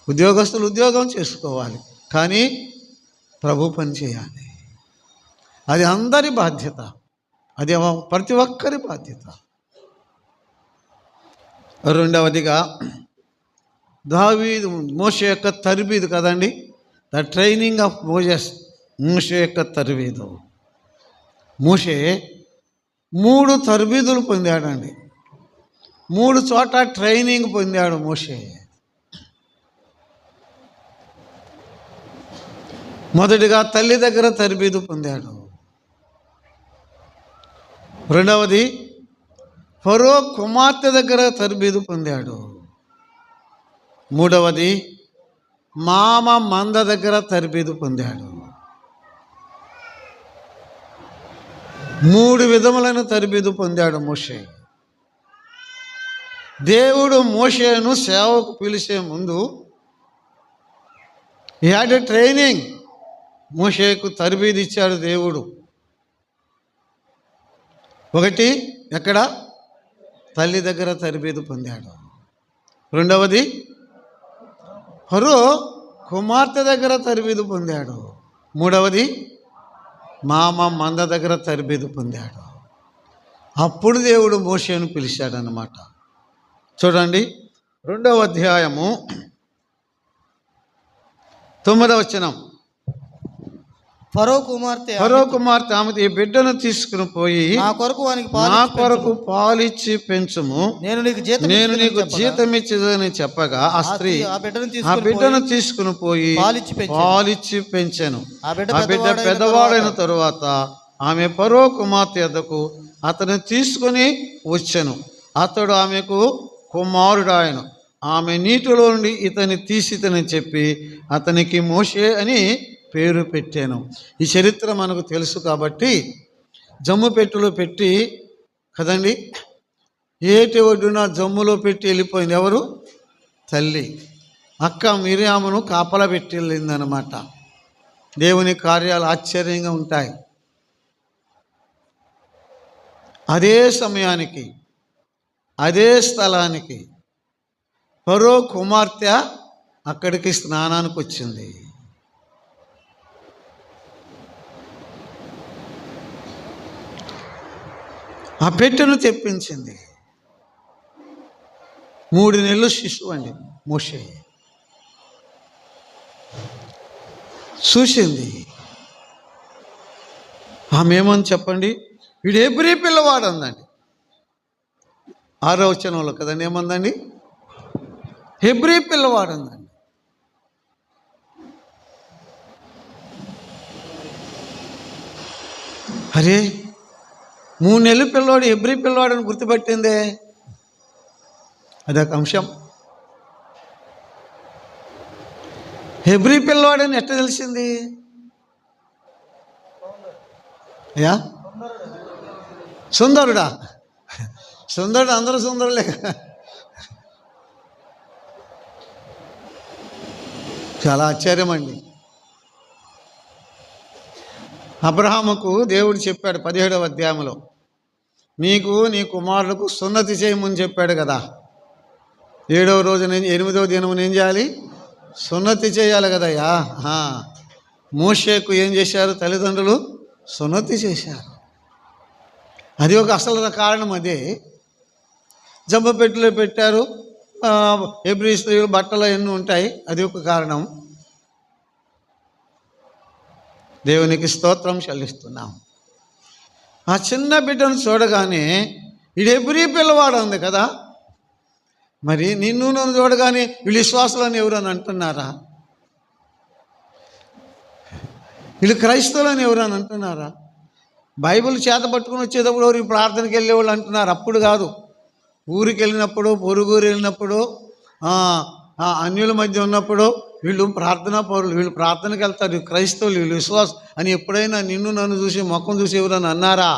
ఉద్యోగస్తులు ఉద్యోగం చేసుకోవాలి, కానీ ప్రభు పని చేయాలి. అది అందరి బాధ్యత, అది ప్రతి ఒక్కరి బాధ్యత. రెండవదిగా దావీదు, మోషే యొక్క తర్బీదు కదండి, ద ట్రైనింగ్ ఆఫ్ మోజెస్. మోషే యొక్క తర్బీదు. మోషే 3 తర్బీదులు పొందాడండి. 3 చోట ట్రైనింగ్ పొందాడు మోషే. మొదటిగా తల్లి దగ్గర తర్బీదు పొందాడు. రెండవది ఫరో కుమార్తె దగ్గర తర్బీదు పొందాడు. మూడవది మామ మంద దగ్గర తర్బీదు పొందాడు. 3 విధములైన తర్బీదు పొందాడు మోషే. దేవుడు మోషేను సేవకు పిలిచే ముందు ఈ హ్యాడ్ ఎ ట్రైనింగ్. మోషేకు తర్బీదు ఇచ్చాడు దేవుడు. ఒకటి ఎక్కడ? తల్లి దగ్గర తర్బీదు పొందాడు. రెండవది ఫరో కుమార్తె దగ్గర తర్బీదు పొందాడు. మూడవది మామ మంద దగ్గర తర్బీదు పొందాడు. అప్పుడు దేవుడు మోషేను పిలిచాడనమాట. చూడండి, 2వ అధ్యాయము 9వ వచనం. ఫరో కుమార్తె ఆమె ఈ బిడ్డను తీసుకుని పోయి నా కొరకు పాలిచ్చి పెంచుము, నేను నీకు జీతం ఇచ్చేదని చెప్పగా ఆ స్త్రీ ఆ బిడ్డను తీసుకుని పోయి పాలిచ్చి పెంచెను. ఆ బిడ్డ పెద్దవాడైన తరువాత ఆమె ఫరో కుమార్తె వద్దకు అతను తీసుకుని వచ్చెను. అతడు ఆమెకు కుమారుడాయను. ఆమె నీటిలో నుండి ఇతని తీసితని చెప్పి అతనికి మోషే అని పేరు పెట్టాను. ఈ చరిత్ర మనకు తెలుసు కాబట్టి జమ్ము పెట్టెలో పెట్టి కదండి, ఏటి ఒడ్డున జమ్ములో పెట్టి వెళ్ళిపోయింది ఎవరు? తల్లి. అక్క మిరియామును కాపలా పెట్టి వెళ్ళిందనమాట. దేవుని కార్యాలు ఆశ్చర్యంగా ఉంటాయి. అదే సమయానికి అదే స్థలానికి ఫరో కుమార్తె అక్కడికి స్నానానికి వచ్చింది. ఆ పెట్టెను తెప్పించింది. 3 నెలలు శిశువు అండి మోషే. చూసింది. ఆమె ఏమని చెప్పండి, వీడు హెబ్రీ పిల్లవాడు అందండి. 6వ వచనంలో కదండి ఏమందండి, హెబ్రీ పిల్లవాడు అందండి. అరే 3 నెలలు పిల్లవాడు హెబ్రీ పిల్లవాడని గుర్తుపట్టిందే. అదొక అంశం. హెబ్రీ పిల్లవాడని ఎట్లా తెలిసింది? యా సుందరుడా? సుందరుడు అందరూ సుందరులే. చాలా ఆశ్చర్యం అండి. అబ్రహాముకు దేవుడు చెప్పాడు 17వ అధ్యాయంలో, నీకు నీ కుమారులకు సున్నతి చేయమని చెప్పాడు కదా. 7వ రోజున 8వ దినమున ఏం చేయాలి? సున్నతి చేయాలి కదయ్యా. మోషేకు ఏం చేశారు తల్లిదండ్రులు? సున్నతి చేశారు. అది ఒక అసలు కారణం. అదే జబ్బపెట్టులో పెట్టారు. హెబ్రీ స్త్రీలు బట్టలు ఎన్ని ఉంటాయి, అది ఒక కారణం. దేవునికి స్తోత్రం చెల్లిస్తున్నాం. ఆ చిన్న బిడ్డను చూడగానే ఇది హెబ్రీ పిల్లవాడు ఉంది కదా, మరి నిన్ను నన్ను చూడగానే వీళ్ళు విశ్వాసులని ఎవరని అంటున్నారా? వీళ్ళు క్రైస్తవులని ఎవరని అంటున్నారా? బైబిల్ చేత పట్టుకుని వచ్చేటప్పుడు ఎవరు ప్రార్థనకి వెళ్ళేవాళ్ళు అంటున్నారు. అప్పుడు కాదు, ఊరికి వెళ్ళినప్పుడు, పొరుగురు వెళ్ళినప్పుడు, అన్యుల మధ్య ఉన్నప్పుడు వీళ్ళు ప్రార్థనా పౌరులు, వీళ్ళు ప్రార్థనకి వెళ్తారు, క్రైస్తవులు, వీళ్ళు విశ్వాసం అని ఎప్పుడైనా నిన్ను నన్ను చూసి ముఖం చూసి ఎవరని అన్నారా?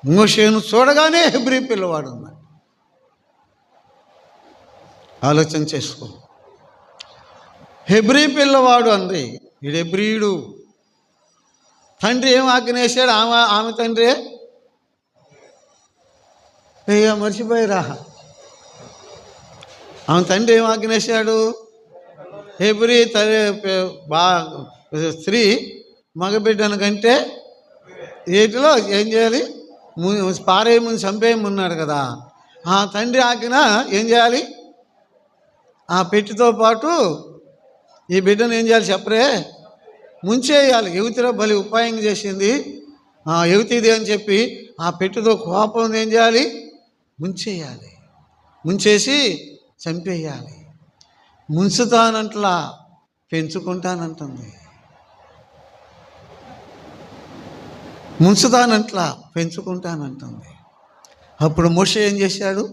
మోషేను చూడగానే హెబ్రీ పిల్లవాడు ఉన్నాడు. ఆలోచన చేసుకో. హెబ్రీ పిల్లవాడు అంది. వీడు హెబ్రీయుడు. తండ్రి ఏం ఆజ్ఞేశాడు? ఆమె తండ్రి మర్చిపోయిరా. ఆమె తండ్రి ఏం ఆజ్ఞేశాడు? హెబ్రీ స్త్రీ మగబిడ్డను కంటే వీటిలో ఏం చేయాలి? పారేయమని చంపేయమన్నాడు కదా. ఆ తండ్రి ఆజ్ఞ ఏం చేయాలి? ఆ పెట్టితో పాటు ఈ బిడ్డను ఏం చేయాలి చెప్పరే? ముంచేయాలి. యువతిలో బలి ఉపాయం చేసింది యువతిది అని చెప్పి ఆ పెట్టితో కోపం ఏం చేయాలి? ముంచేయాలి. ముంచేసి చంపేయాలి. ముంచుతానంట్లా పెంచుకుంటానంటుంది. ముంచుతానంట్లా పెంచుకుంటానంటుంది. అప్పుడు మోషే ఏం చేశాడు?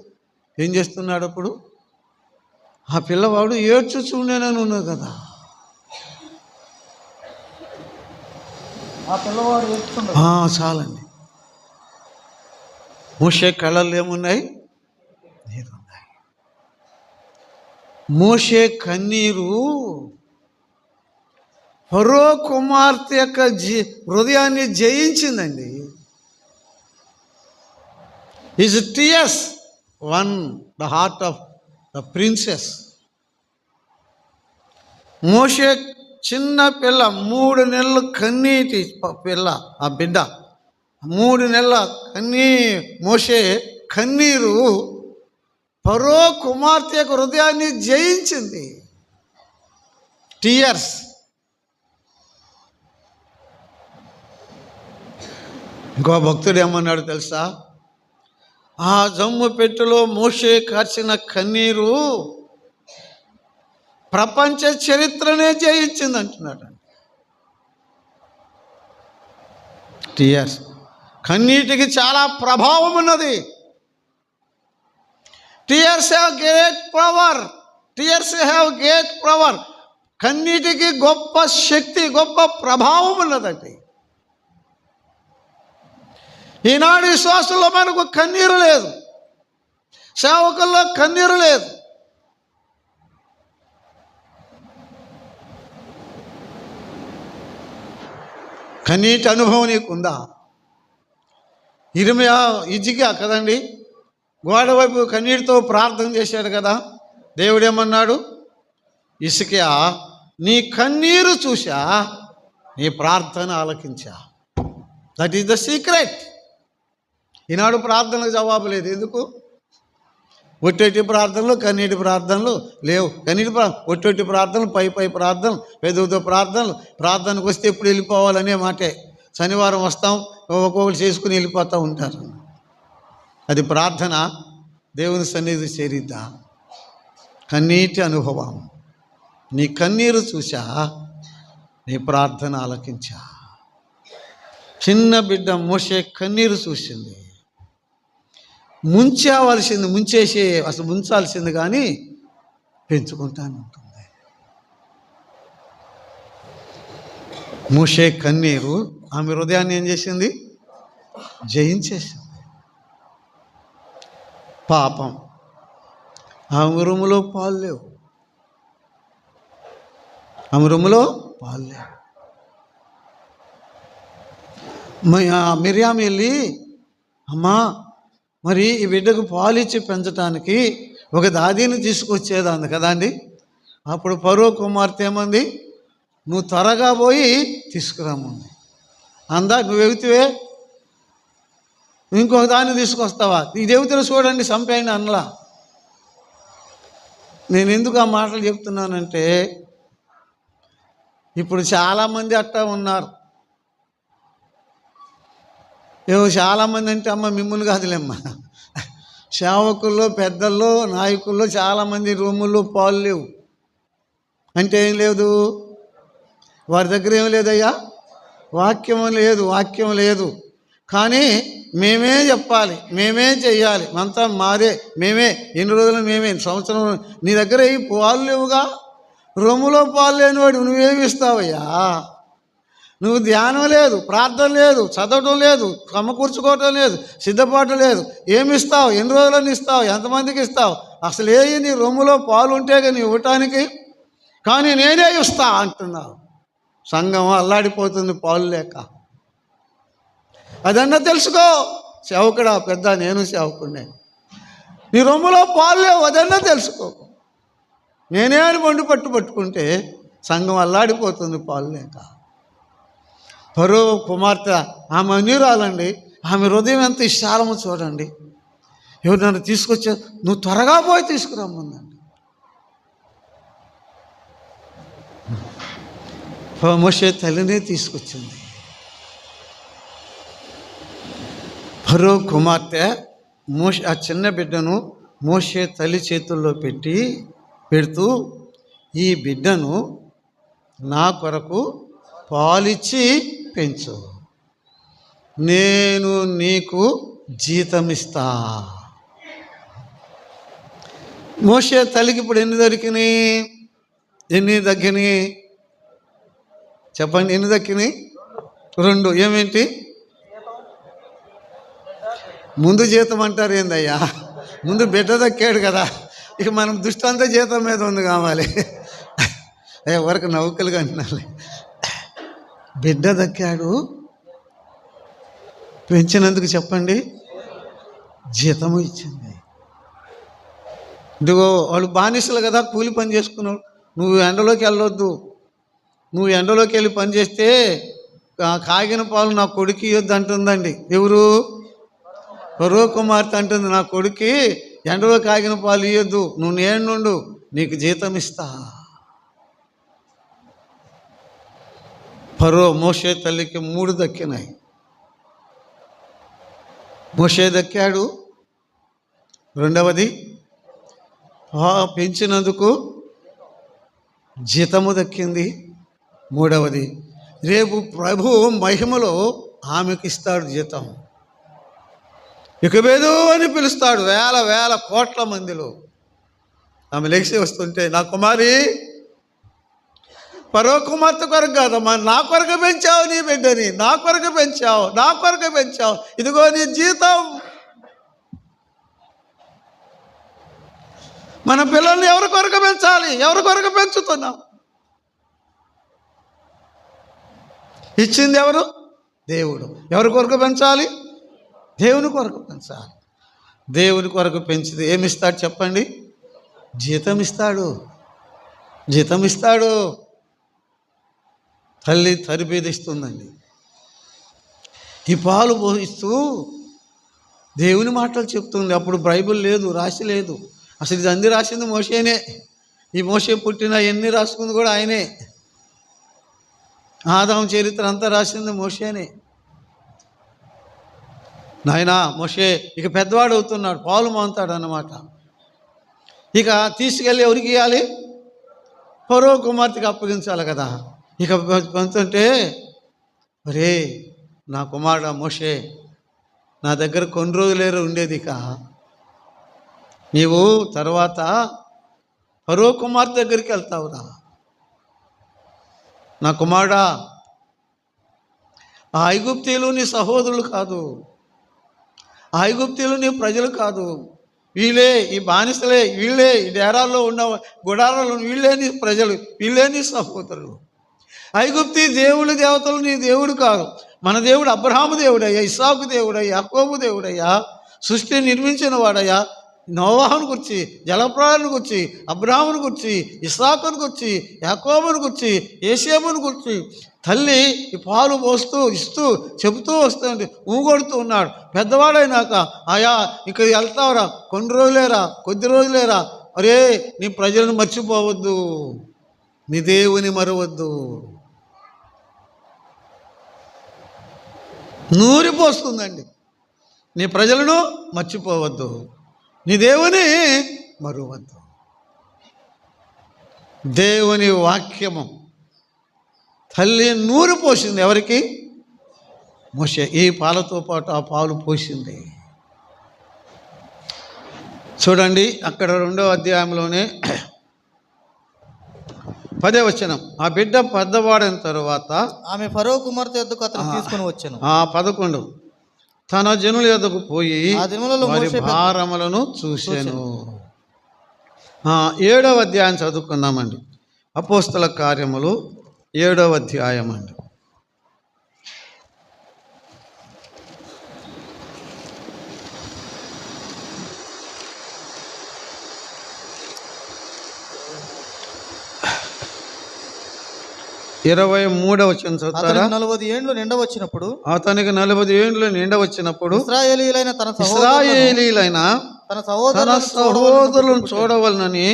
ఏం చేస్తున్నాడు? అప్పుడు ఆ పిల్లవాడు ఏడ్చుచుండేనని ఉన్నది కదా. ఆ పిల్లవాడు ఏడ్చుండ చాలండి. మోషే కళ్ళల్లో ఏమున్నాయి? నీరున్నాయి. మోషే కన్నీరు ఫరో కుమార్తె యొక్క హృదయాన్ని జయించిందండి. His tears won the heart of the princess. మోషే చిన్న పిల్ల, 3 నెలలు కన్నీటి పిల్ల, ఆ బిడ్డ 3 నెలల మోషే కన్నీరు ఫరో కుమార్తె యొక్క హృదయాన్ని జయించింది. టీయర్స్. ఇంకో భక్తుడు ఏమన్నాడు తెలుసా? ఆ జమ్ము పెట్టెలో మోషే కార్చిన కన్నీరు ప్రపంచ చరిత్రనే జయించింది అంటున్నాడు. టీయర్స్. కన్నీటికి చాలా ప్రభావం ఉన్నది. Tears have great power. Tears have great power. కన్నీటికి గొప్ప శక్తి, గొప్ప ప్రభావం ఉన్నదండి. ఈనాడు విశ్వాసంలో మనకు కన్నీరు లేదు, సేవకుల్లో కన్నీరు లేదు. కన్నీటి అనుభవం నీకుందా? ఇర్మియా హిజ్కియా కదండి, గోడ వైపు కన్నీటితో ప్రార్థన చేశాడు కదా. దేవుడు ఏమన్నాడు? హిజ్కియా, నీ కన్నీరు చూసా, నీ ప్రార్థన ఆలకించా. That is the secret. ఈనాడు ప్రార్థనకు జవాబు లేదు. ఎందుకు? ఒట్టొట్టి ప్రార్థనలు, కన్నీటి ప్రార్థనలు లేవు. ఒట్టొట్టి ప్రార్థనలు, పై ప్రార్థనలు, పెదవుతో ప్రార్థనలు. ప్రార్థనకు వస్తే ఎప్పుడు వెళ్ళిపోవాలనే మాటే. శనివారం వస్తాం, ఒక్కొక్కరు చేసుకుని వెళ్ళిపోతూ ఉంటారు. అది ప్రార్థన. దేవుని సన్నిధి చేరిద్దా? కన్నీటి అనుభవం. నీ కన్నీరు చూసా, నీ ప్రార్థన ఆలకించా. చిన్న బిడ్డ మోషే కన్నీరు చూసింది. ముంచాల్సింది కానీ పెంచుకుంటాను ఉంటుంది. మోషే కన్నీరు ఆమె హృదయాన్ని ఏం చేసింది? జయించేసింది. పాపం, ఆమె రొమ్ములో పాలు లేవు. మిరియాము వెళ్ళి, అమ్మా మరి ఈ బిడ్డకు పాలు ఇచ్చి పెంచడానికి ఒక దాదీని తీసుకొచ్చేదాన్ని కదా అండి. అప్పుడు ఫరో కుమార్తె ఏమంది? నువ్వు త్వరగా పోయి తీసుకురామంది. అందా నువ్వు ఎగుతివే, ఇంకొక దాన్ని తీసుకొస్తావా? ఈ దేవతలు చూడండి చంపేయండి అనలా. నేను ఎందుకు ఆ మాటలు చెప్తున్నానంటే, ఇప్పుడు చాలామంది అట్టా ఉన్నారు. చాలామంది అంటే అమ్మ మిమ్మల్ని కాదులేమ్మా, సేవకుల్లో, పెద్దల్లో, నాయకుల్లో చాలామంది రూముల్లో పాలు లేవు. అంటే ఏం లేదు? వారి దగ్గర ఏం లేదయ్యా, వాక్యం లేదు. కానీ మేమే చెప్పాలి, మేమే చెయ్యాలి, అంతా మారే, మేమే ఎన్ని రోజులు, మేమే సంవత్సరం. నీ దగ్గర ఈ పాలు లేవుగా, రొమ్ములో పాలు లేనివాడు నువ్వేమి ఇస్తావయ్యా? నువ్వు ధ్యానం లేదు, ప్రార్థన లేదు, చదవటం లేదు, సమకూర్చుకోవటం లేదు, సిద్ధపాటు లేదు. ఏమి ఇస్తావు? ఎన్ని రోజులని ఇస్తావు? ఎంతమందికి ఇస్తావు? అసలు నీ రొమ్ములో పాలు ఉంటే కానీ ఇవ్వటానికి. కానీ నేనే ఇస్తా అంటున్నావు. సంఘం అల్లాడిపోతుంది పాలు లేక. అదన్నా తెలుసుకో. సేవకుడా పెద్ద, నేను సేవకుడినే. నీ రొమ్ములో పాలు లేవు, అదన్నా తెలుసుకో. నేనే అని పట్టుకుంటే సంఘం అల్లాడిపోతుంది పాలు లేక. ఫరో కుమార్తె, ఆమె అన్యురాలండి. ఆమె హృదయం ఎంత విశాలమో చూడండి. ఎవరు నన్ను తీసుకొచ్చా, నువ్వు త్వరగా పోయి తీసుకురమ్మందండి. మోషే తల్లినే తీసుకొచ్చింది. ఫరో కుమార్తె ఆ చిన్న బిడ్డను మోషే తల్లి చేతుల్లో పెడుతూ, ఈ బిడ్డను నా కొరకు పాలిచ్చి పెంచు, నేను నీకు జీతం ఇస్తా. మోషే తల్లికి ఇప్పుడు ఎన్ని దక్కినాయి? చెప్పండి, ఎన్ని దక్కినాయి? 2. ఏమేంటి? ముందు జీతం అంటారు ఏందయ్యా? ముందు బిడ్డ దక్కాడు కదా, ఇక మనం దృష్టి అంతా జీతం మీద ఉంది కావాలి. ఎవరికి నౌకలుగా అంటున్నాలి. బిడ్డ దక్కాడు, పెంచినందుకు చెప్పండి జీతము ఇచ్చింది. ఇదిగో వాళ్ళు బానిసలు కదా, కూలి పని చేసుకున్నాడు. నువ్వు ఎండలోకి వెళ్ళొద్దు, నువ్వు ఎండలోకి వెళ్ళి పని చేస్తే కాగిన పాలు నా కొడుకు ఇవ్వద్దు అంటుందండి. ఎవరు? ఫరో కుమార్తె అంటుంది, నా కొడుకు ఎండలో కాగిన పాలు ఇవ్వద్దు, నువ్వు నేను నుండు, నీకు జీతం ఇస్తా. ఫరో మోషే తల్లికి 3 దక్కినాయి. మోషే దక్కాడు, 2వది పెంచినందుకు జీతము దక్కింది, 3వది రేపు ప్రభు మహిమలో ఆమెకు ఇస్తాడు జీతం. ఇకబేదు అని పిలుస్తాడు వేల కోట్ల మందిలో. ఆమె లెగిసి వస్తుంటే, నా కుమారి, ఫరో కుమార్తె కొరకు కాదమ్మా, నా కొరకు పెంచావు నీ బిడ్డని, నా కొరకు పెంచావు, ఇదిగో నీ జీతం. మన పిల్లల్ని ఎవరి కొరకు పెంచాలి? ఎవరి కొరకు పెంచుతున్నాం? ఇచ్చింది ఎవరు? దేవుడు. ఎవరి కొరకు పెంచాలి? దేవుని కొరకు పెంచాలి. దేవుని కొరకు పెంచితే ఏమిస్తాడు చెప్పండి? జీతం ఇస్తాడు. జీతం ఇస్తాడు. తల్లి తరిబేదిస్తుందండి. ఈ పాలు పోయిస్తూ దేవుని మాటలు చెప్తుంది. అప్పుడు బైబిల్ లేదు, రాసి లేదు. అసలు ఇది అన్ని రాసింది మోషేనే. ఈ మోషే పుట్టిన ఎన్ని రాసుకుంది కూడా ఆయనే. ఆదాము చరిత్ర అంతా రాసింది మోషేనే. నాయనా మోషే ఇక పెద్దవాడు అవుతున్నాడు, పాలు మాంతాడు అన్నమాట. ఇక తీసుకెళ్ళి ఎవరికి ఇవ్వాలి? ఫరో కుమార్తెకి అప్పగించాలి కదా. ఇక పంతుంటే, ఒరే నా కుమారుడు మోషే, నా దగ్గర కొన్ని రోజులేరు ఉండేది. ఇక నీవు తర్వాత ఫరో కుమార్తె దగ్గరికి వెళ్తావురా. నా కుమారుడా, ఆ ఐగుప్తీయులు నీ సహోదరులు కాదు, ఆ ఐగుప్తీయులు నీ ప్రజలు కాదు. వీళ్ళే ఈ బానిసలే, వీళ్ళే ఈ డేరాల్లో ఉన్న గుడారాల్లో వీళ్ళే నీ ప్రజలు, వీళ్ళే నీ సహోదరులు. ఐగుప్తి దేవుడు దేవతలు నీ దేవుడు కాదు. మన దేవుడు అబ్రహాము దేవుడయ్యా, ఇస్సాకు దేవుడయ్యా, యాకోబు దేవుడయ్యా, సృష్టి నిర్మించిన వాడయ్యా. నోవాహును గురించి, జలప్రాణుని గురించి, అబ్రహామును గురించి, ఇస్సాకును గురించి, యాకోబును గురించి, యేసేపును గురించి తల్లి ఈ పాలు పోస్తూ ఇస్తూ చెబుతూ వస్తుంది, ఊగొడుతూ ఉన్నాడు. పెద్దవాడైనాక ఆయా ఇక వెళ్తావురా, కొన్ని రోజులేరా, కొద్ది రోజులేరా. అరే నీ ప్రజలను మర్చిపోవద్దు, నీ దేవుని మరవద్దు. నూరిపోస్తుందండి. నీ ప్రజలను మర్చిపోవద్దు, నీ దేవుని మరువద్దు. దేవుని వాక్యము తల్లి నూరు పోసింది. ఎవరికి? మోషే. ఈ పాలతో పాటు ఆ పాలు పోసింది. చూడండి అక్కడ 2వ అధ్యాయంలోనే 10వ వచనం. ఆ బిడ్డ పెద్దవాడిన తరువాత ఆమె ఫరో కుమార్తె యొద్దకు అతను తీసుకుని వచ్చెను. 11 తన జనుల యొద్దకు పోయి ఆ దినములలో వారి మోషే భారములను చూసెను. 7వ అధ్యాయం చదువుకుందామండి. అపోస్తల కార్యములు 7వ అధ్యాయం అండి. ఇరవై 23వ వచనం చదువుతారా? 40 ఏండ్లు నిండవచ్చినప్పుడు, అతనికి 40 ఏండ్లు నిండవచ్చినప్పుడు ఇశ్రాయేలీయులైన ఇశ్రాయేలీలైన తన సహోదరులను చూడవలనని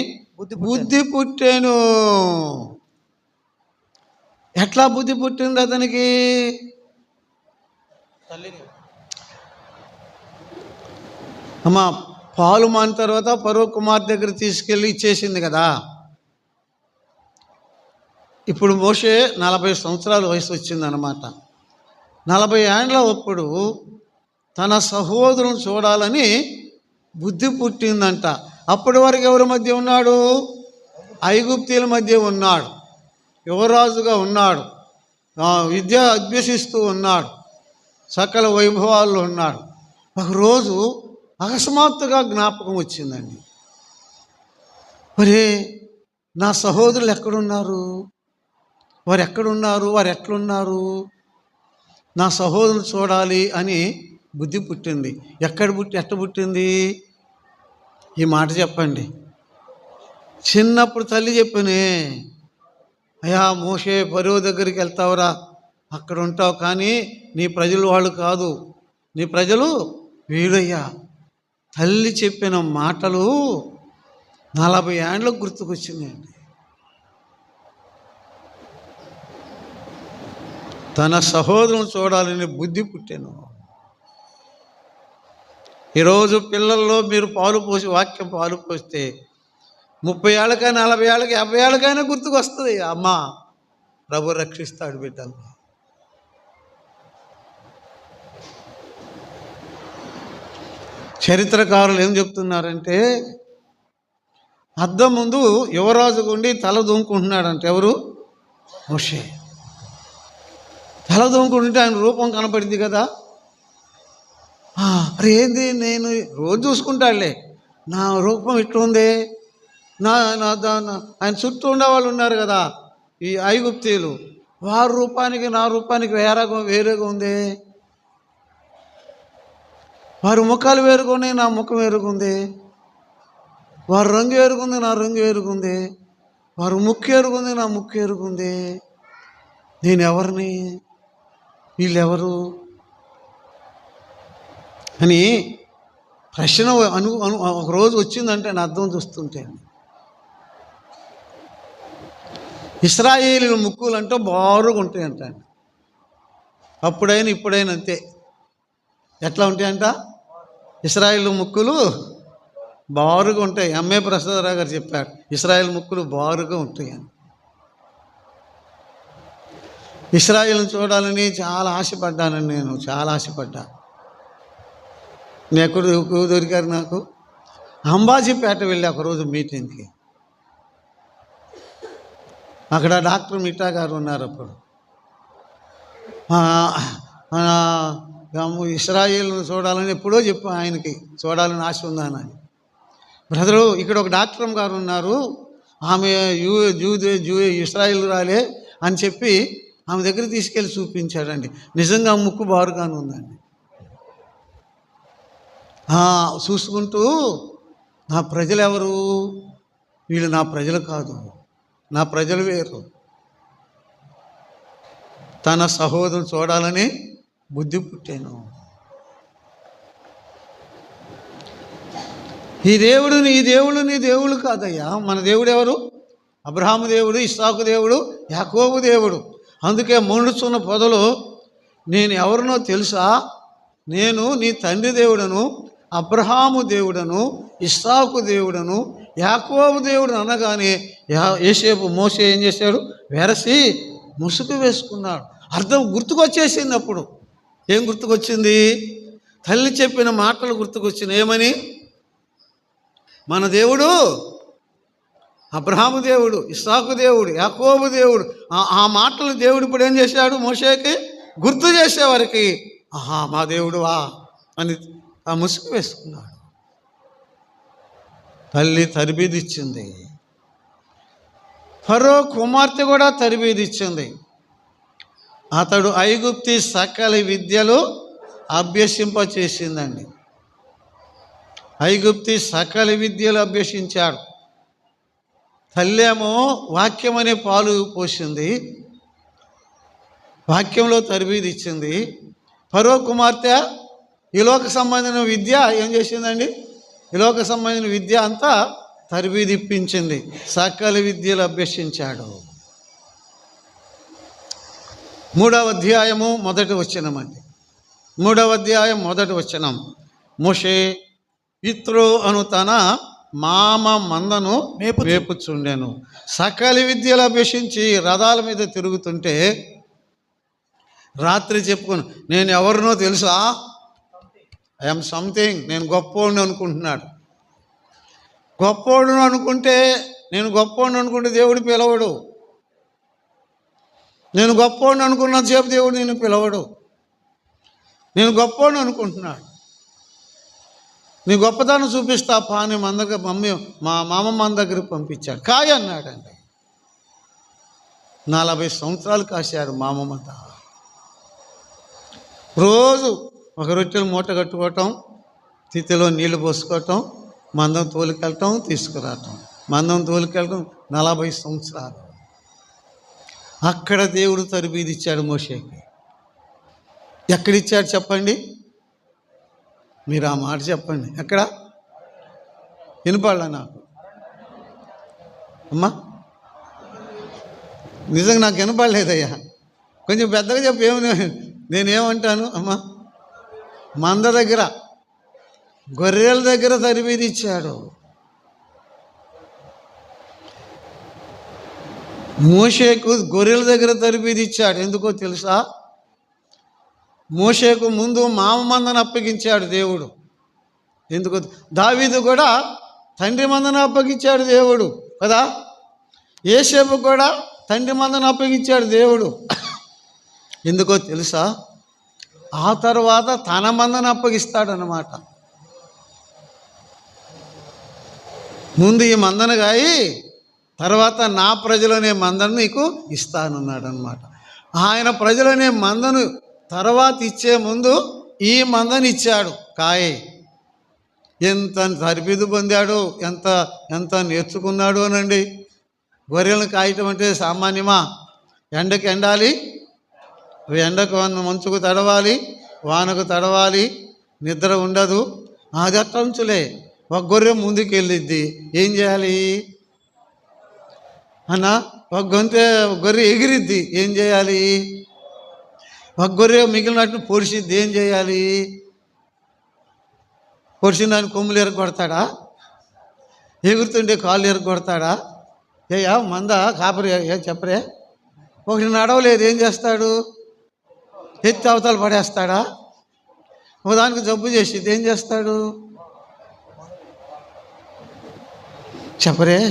బుద్ధి పుట్టెను. ఎట్లా బుద్ధి పుట్టింది అతనికి? అమ్మా పాలు మాని తర్వాత ఫరో కుమార్ దగ్గర తీసుకెళ్ళి ఇచ్చేసింది కదా. ఇప్పుడు మోషే 40 సంవత్సరాల వయసు వచ్చిందనమాట. 40 ఏండ్ల అప్పుడు తన సహోదరులను చూడాలని బుద్ధి పుట్టిందంట. అప్పటి వరకు ఎవరి మధ్య ఉన్నాడు? ఐగుప్తీయుల మధ్య ఉన్నాడు, యువరాజుగా ఉన్నాడు, విద్య అభ్యసిస్తూ ఉన్నాడు, సకల వైభవాల్లో ఉన్నాడు. ఒకరోజు అకస్మాత్తుగా జ్ఞాపకం వచ్చిందండి. ఒరే నా సహోదరులు ఎక్కడున్నారు, వారు ఎక్కడున్నారు, వారు ఎట్లున్నారు, నా సహోదరులు చూడాలి అని బుద్ధి పుట్టింది. ఎట్ట పుట్టింది? ఈ మాట చెప్పండి. చిన్నప్పుడు తల్లి చెప్పనే, అయ్యా మోషే ఫరో దగ్గరికి వెళ్తావురా, అక్కడ ఉంటావు, కానీ నీ ప్రజలు వాళ్ళు కాదు, నీ ప్రజలు వీడయ్యా. తల్లి చెప్పిన మాటలు 40 ఏండ్లకు గుర్తుకొచ్చిందండి. తన సహోదరులను చూడాలని బుద్ధి పుట్టాను. ఈరోజు పిల్లల్లో మీరు పాలు పోసి వాక్యం పాలు పోస్తే 30 ఏళ్ళకైనా 40 ఏళ్ళకి 50 ఏళ్ళకైనా గుర్తుకు వస్తుంది. అమ్మా ప్రభు రక్షిస్తాడు బిడ్డలు. చరిత్రకారులు ఏం చెప్తున్నారంటే, అద్దం ముందు యువరాజు ఉండి తల దూముకుంటున్నాడంటే ఎవరు? మోషే. తల దూముకుంటుంటే ఆయన రూపం కనపడింది కదా. అరే ఏంది, నేను రోజు చూసుకుంటాడులే, నా రూపం ఇట్లుంది, నా ఆయన చుట్టూ ఉండేవాళ్ళు ఉన్నారు కదా ఈ ఐగుప్తీయులు, వారి రూపానికి నా రూపానికి వేరేగా ఉంది. వారి ముఖాలు వేరుగుంది, నా ముఖం వేరుగుంది. వారి రంగు వేరుగుంది, నా రంగు వేరుగుంది. వారు ముక్కు ఎరుగుంది, నా ముక్కు ఎరుగుంది. నేను ఎవరిని, వీళ్ళెవరు అని ప్రశ్న ఒకరోజు వచ్చిందంటే నా అర్థం చూస్తుంటే, ఇశ్రాయేలీల ముక్కులు అంటే బారుగా ఉంటాయంట. అప్పుడైనా ఇప్పుడైనా అంతే. ఎట్లా ఉంటాయంట? ఇశ్రాయేల్ ముక్కులు బారుగా ఉంటాయి. ఎంఏ ప్రసాదరావు గారు చెప్పారు, ఇశ్రాయేల్ ముక్కులు బారుగా ఉంటాయని. ఇశ్రాయేల్ని చూడాలని చాలా ఆశపడ్డానండి. నేను చాలా ఆశపడ్డా. ఎక్కడ దొరికారు నాకు? అంబాజీపేట వెళ్ళి ఒకరోజు మీటింగ్కి. అక్కడ డాక్టర్ మిఠా గారు ఉన్నారు. అప్పుడు ఇశ్రాయేల్ను చూడాలని ఎప్పుడో చెప్పు, ఆయనకి చూడాలని ఆశ ఉందానని. బ్రదరు, ఇక్కడ ఒక డాక్టర్ గారు ఉన్నారు, ఆమె ఇశ్రాయేల్ రాలే అని చెప్పి ఆమె దగ్గర తీసుకెళ్ళి చూపించాడండి. నిజంగా ముక్కు బారుగానే ఉందండి. చూసుకుంటూ, నా ప్రజలు ఎవరు, వీళ్ళు నా ప్రజలు కాదు, నా ప్రజలు వేరు. తన సహోదరుడు చూడాలని బుద్ధి పుట్టాను. ఈ దేవుడు నీ దేవుడు కాదయ్యా. మన దేవుడు ఎవరు? అబ్రహాము దేవుడు, ఇస్సాకు దేవుడు, యాకోబు దేవుడు. అందుకే మండుచున్న పొదలు, నేను ఎవరినో తెలుసా? నేను నీ తండ్రి దేవుడను, అబ్రహాము దేవుడను, ఇస్సాకు దేవుడను, యాకోబు దేవుడు అనగానే యోసేపు మోసే ఏం చేశాడు? వెరసి ముసుగు వేసుకున్నాడు. అర్థం గుర్తుకొచ్చేసింది. అప్పుడు ఏం గుర్తుకొచ్చింది? తల్లి చెప్పిన మాటలు గుర్తుకొచ్చింది. ఏమని? మన దేవుడు అబ్రహాము దేవుడు, ఇస్సాకు దేవుడు, యాకోబు దేవుడు. ఆ మాటలు దేవుడు ఇప్పుడు ఏం చేశాడు? మోషేకి గుర్తు చేసేవారికి, ఆహా మా దేవుడువా అని ఆ ముసుగు వేసుకున్నాడు. తల్లి తరబీదు ఇచ్చింది. ఫరో కుమార్తె కూడా తరబీదు ఇచ్చింది. అతడు ఐగుప్తి సకల విద్యలు అభ్యసింపచేసిందండి. ఐగుప్తి సకల విద్యలు అభ్యసించాడు. తల్లేమో వాక్యం అనే పాలు పోసింది, వాక్యంలో తరబీదు ఇచ్చింది. ఫరో కుమార్తె ఈ లోక సంబంధించిన విద్య ఏం చేసిందండి? ఈ లోక సంబంధించిన విద్య అంతా తరబీదు ఇప్పించింది. సకల విద్యలు అభ్యసించాడు. 3వ అధ్యాయము 1వ వచనం అండి. 3వ అధ్యాయం 1వ వచనం. మోషే ఇత్రో అను తన మామ మందను మేపుచుండెను. సకల విద్యలు అభ్యసించి రథాల మీద తిరుగుతుంటే రాత్రి చెప్పుకొని, నేను ఎవరినో తెలుసా, ఐఎమ్ సంథింగ్, నేను గొప్పోడిని అనుకుంటున్నాడు. గొప్పోడును అనుకుంటే, నేను గొప్పోడిని అనుకుంటే దేవుడు పిలవడు. నేను గొప్పోడిని అనుకున్నంతసేపు దేవుడు నేను పిలవడు. నేను గొప్పోడిని అనుకుంటున్నాడు. నీ గొప్పతనం చూపిస్తా పా అని మన దగ్గర మా మామ మన దగ్గరికి పంపించాడు. కాయ అన్నాడండి. 40 సంవత్సరాలు కాశాడు మామమ్మ. రోజు ఒక రొట్టెలు మూట కట్టుకోవటం, తిత్తిలో నీళ్లు పోసుకోవటం, మందం తోలుకెళ్ళటం, తీసుకురావటం, మందం తోలుకెళ్ళటం. 40 సంవత్సరాలు అక్కడ దేవుడు తరబీదు ఇచ్చాడు మోషేకి. ఎక్కడిచ్చాడు చెప్పండి? మీరు ఆ మాట చెప్పండి. ఎక్కడ? వినపడలా నాకు అమ్మా, నిజంగా నాకు వినపడలేదయ్యా. కొంచెం పెద్దగా చెప్పు. నేనేమంటాను అమ్మా? మంద దగ్గర, గొర్రెల దగ్గర తరబీదు ఇచ్చాడు. మోషేకు గొర్రెల దగ్గర తరబీదు ఇచ్చాడు. ఎందుకో తెలుసా? మోషేకు ముందు మామ మందను అప్పగించాడు దేవుడు. ఎందుకో? దావీదు కూడా తండ్రి మందను అప్పగించాడు దేవుడు కదా. యోసేపు కూడా తండ్రి మందను అప్పగించాడు దేవుడు. ఎందుకో తెలుసా? ఆ తర్వాత తన మందను అప్పగిస్తాడనమాట. ముందు ఈ మందను గాయి, తర్వాత నా ప్రజలనే మందను నీకు ఇస్తానన్నాడు అనమాట. ఆయన ప్రజలనే మందను తర్వాత ఇచ్చే ముందు ఈ మందని ఇచ్చాడు. కాయ. ఎంత తరబిదు పొందాడు, ఎంత ఎంత నేర్చుకున్నాడు అనండి. గొర్రెలను కాయటం అంటే సామాన్యమా? ఎండకు ఎండాలి, ఎండకు మంచుకు తడవాలి, వానకు తడవాలి, నిద్ర ఉండదు. అది అట్లంచులే. ఒక గొర్రె ముందుకు వెళ్ళిద్ది, ఏం చేయాలి అన్న? ఒక గొర్రె ఎగిరిద్ది, ఏం చేయాలి? ఒక గొర్రె మిగిలినట్టు పొడిచిద్ది, ఏం చేయాలి? పొడిచిన దాన్ని కొమ్ములు ఎరగొడతాడా? ఎగురుతుంటే కాళ్ళు ఎరగొడతాడా? ఏయా మంద కాపరి చెప్పరే. ఒకటి నడవలేదు, ఏం చేస్తాడు? ఎత్తి అవతల పడేస్తాడా? ఒకదానికి జబ్బు చేసిద్ది, ఏం చేస్తాడు? చెప్పరే.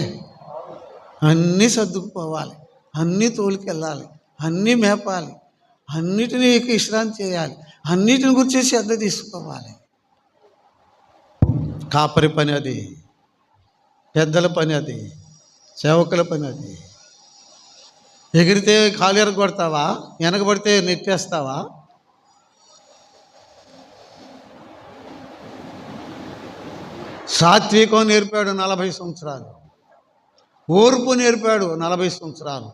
అన్నీ సర్దుకుపోవాలి, అన్నీ తోలుకెళ్ళాలి, అన్నీ మేపాలి, అన్నిటినీ విశ్రాంతి చేయాలి, అన్నిటిని గురించి శ్రద్ధ తీసుకోవాలి. కాపరి పని అది, పెద్దల పని అది, సేవకుల పని అది. ఎగిరితే కాలు ఎరగొడతావా? వెనకబడితే నెట్టేస్తావా? సాత్వికం నేర్పాడు 40 సంవత్సరాలు, ఓర్పు నేర్పాడు 40 సంవత్సరాలు,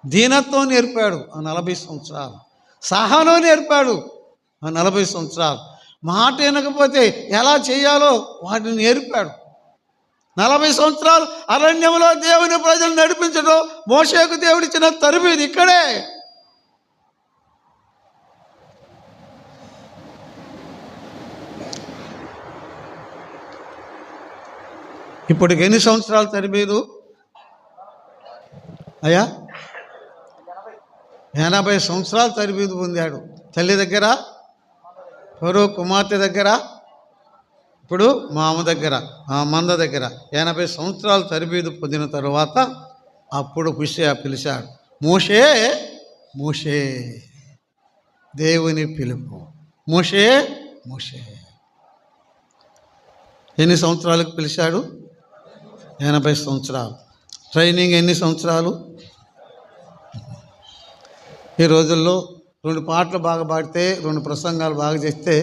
దీనత్వం నేర్పాడు 40 సంవత్సరాలు, సహనం నేర్పాడు 40 సంవత్సరాలు. మాట వినకపోతే ఎలా చేయాలో వాటిని నేర్పాడు. 40 సంవత్సరాలు అరణ్యంలో దేవుని ప్రజలు నడిపించడం మోషేకు దేవుడిచ్చిన తరబీదు ఇక్కడే. ఇప్పటికి ఎన్ని సంవత్సరాలు తరబీదు అయ్యా? 80 సంవత్సరాలు తరబీదు పొందాడు. తల్లి దగ్గర, ఫరో కుమార్తె దగ్గర, ఇప్పుడు మామ దగ్గర, మంద దగ్గర 80 సంవత్సరాలు తరబీదు పొందిన తరువాత అప్పుడు పిలిచాడు, మోషే మోషే. దేవుని పిలుపు, మోషే మోషే. ఎన్ని సంవత్సరాలకు పిలిచాడు? 80 సంవత్సరాలు. ట్రైనింగ్ ఎన్ని సంవత్సరాలు? ఈ రోజుల్లో 2 పాటలు బాగా పాడితే, 2 ప్రసంగాలు బాగా చేస్తే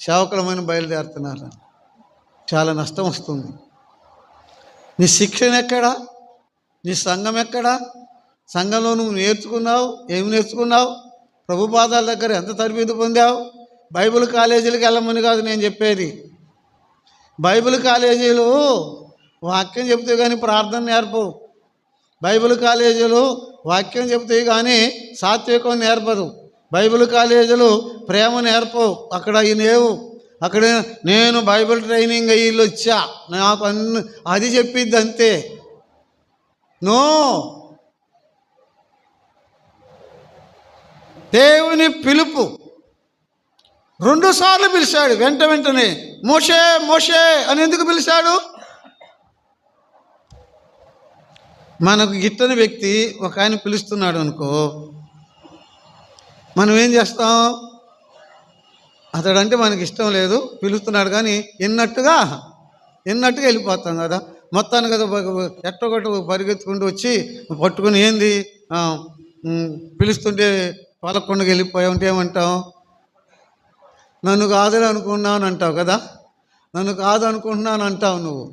సేవకులమైన బయలుదేరుతున్నారు. చాలా నష్టం వస్తుంది. నీ శిక్షణ ఎక్కడా? నీ సంఘం ఎక్కడా? సంఘంలో నువ్వు నేర్చుకున్నావు, ఏమి నేర్చుకున్నావు? ప్రభు పాదాల దగ్గర ఎంత తరబీదు పొందావు? బైబిల్ కాలేజీలకు వెళ్ళమని కాదు నేను చెప్పేది. బైబిల్ కాలేజీలు వాక్యం చెప్తే కానీ ప్రార్థన నేర్పవు. బైబిల్ కాలేజీలు వాక్యం చెప్తే కానీ సాత్వికం నేర్పదు. బైబిల్ కాలేజీలు ప్రేమ నేర్పవు. అక్కడ అవి లేవు. అక్కడ నేను బైబిల్ ట్రైనింగ్ అయ్యి వచ్చా, నాకు అది చెప్పిద్ది అంతే. నో, దేవుని పిలుపు 2 సార్లు పిలిచాడు. వెంటనే మోషే మోషే అని ఎందుకు పిలిచాడు? మనకు గిట్టని వ్యక్తి ఒక ఆయన పిలుస్తున్నాడు అనుకో, మనం ఏం చేస్తాం? అతడంటే మనకి ఇష్టం లేదు, పిలుస్తున్నాడు కానీ ఎన్నట్టుగా వెళ్ళిపోతాం కదా. మొత్తాన్ని కదా ఎట్టొకటి పరిగెత్తుకుంటూ వచ్చి పట్టుకుని ఏంది పిలుస్తుంటే పలకొండకి వెళ్ళిపోయామంటే ఏమంటాం? నన్ను కాదని అనుకున్నాను అంటావు కదా. నన్ను కాదు అనుకుంటున్నాను అంటావు నువ్వు.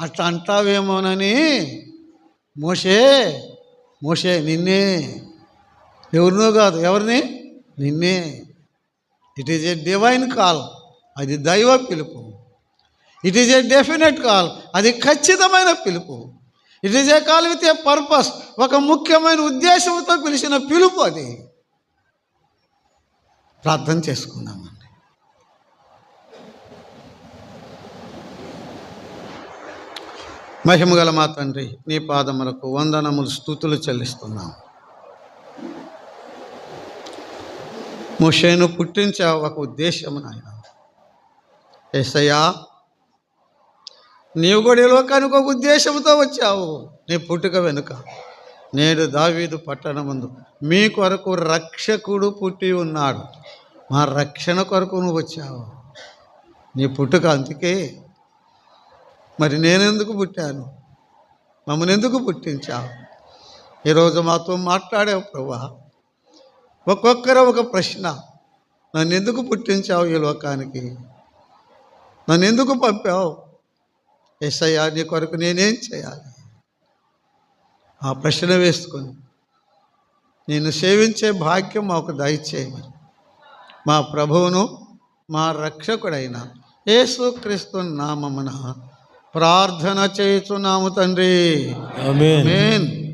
అట్లా అంటావేమోనని మోషే మోషే నిన్నే, ఎవరినో కాదు, ఎవరిని? నిన్నే. It is A divine call, అది దైవ పిలుపు. It is A definite call, అది ఖచ్చితమైన పిలుపు. It is A call with a purpose, ఒక ముఖ్యమైన ఉద్దేశంతో పిలిచిన పిలుపు అది. ప్రార్థన చేసుకుందామండి. మహిమగల మా తండ్రి, నీ పాదములకు వందనములు స్తుతులు చెల్లిస్తున్నాం. మోషేను పుట్టించావు ఒక ఉద్దేశము నాయన. యేసయ్యా, నీవు కూడా ఈ లోకానికి ఒక ఉద్దేశంతో వచ్చావు. నీ పుట్టుక వెనుక నేడు దావీదు పట్టణమందు మీ కొరకు రక్షకుడు పుట్టి ఉన్నాడు. మా రక్షణ కొరకు నువ్వు వచ్చావు. నీ పుట్టుక అందుకే. మరి నేనెందుకు పుట్టాను? మమ్మల్ని ఎందుకు పుట్టించావు? ఈరోజు మాతో మాట్లాడావు ప్రభువా. ఒక్కొక్కరు ఒక ప్రశ్న, నన్ను ఎందుకు పుట్టించావు ఈ లోకానికి? నన్ను ఎందుకు పంపావు? యేసయ్యా, నీ కొరకు నేనేం చేయాలి? ఆ ప్రశ్న వేసుకొని నేను సేవించే భాగ్యం మాకు దయచేయమని మా ప్రభువును మా రక్షకుడైన యేసుక్రీస్తు నామమున ప్రార్థన చేయుచున్నాము తండ్రి. ఆమేన్. ఆమేన్.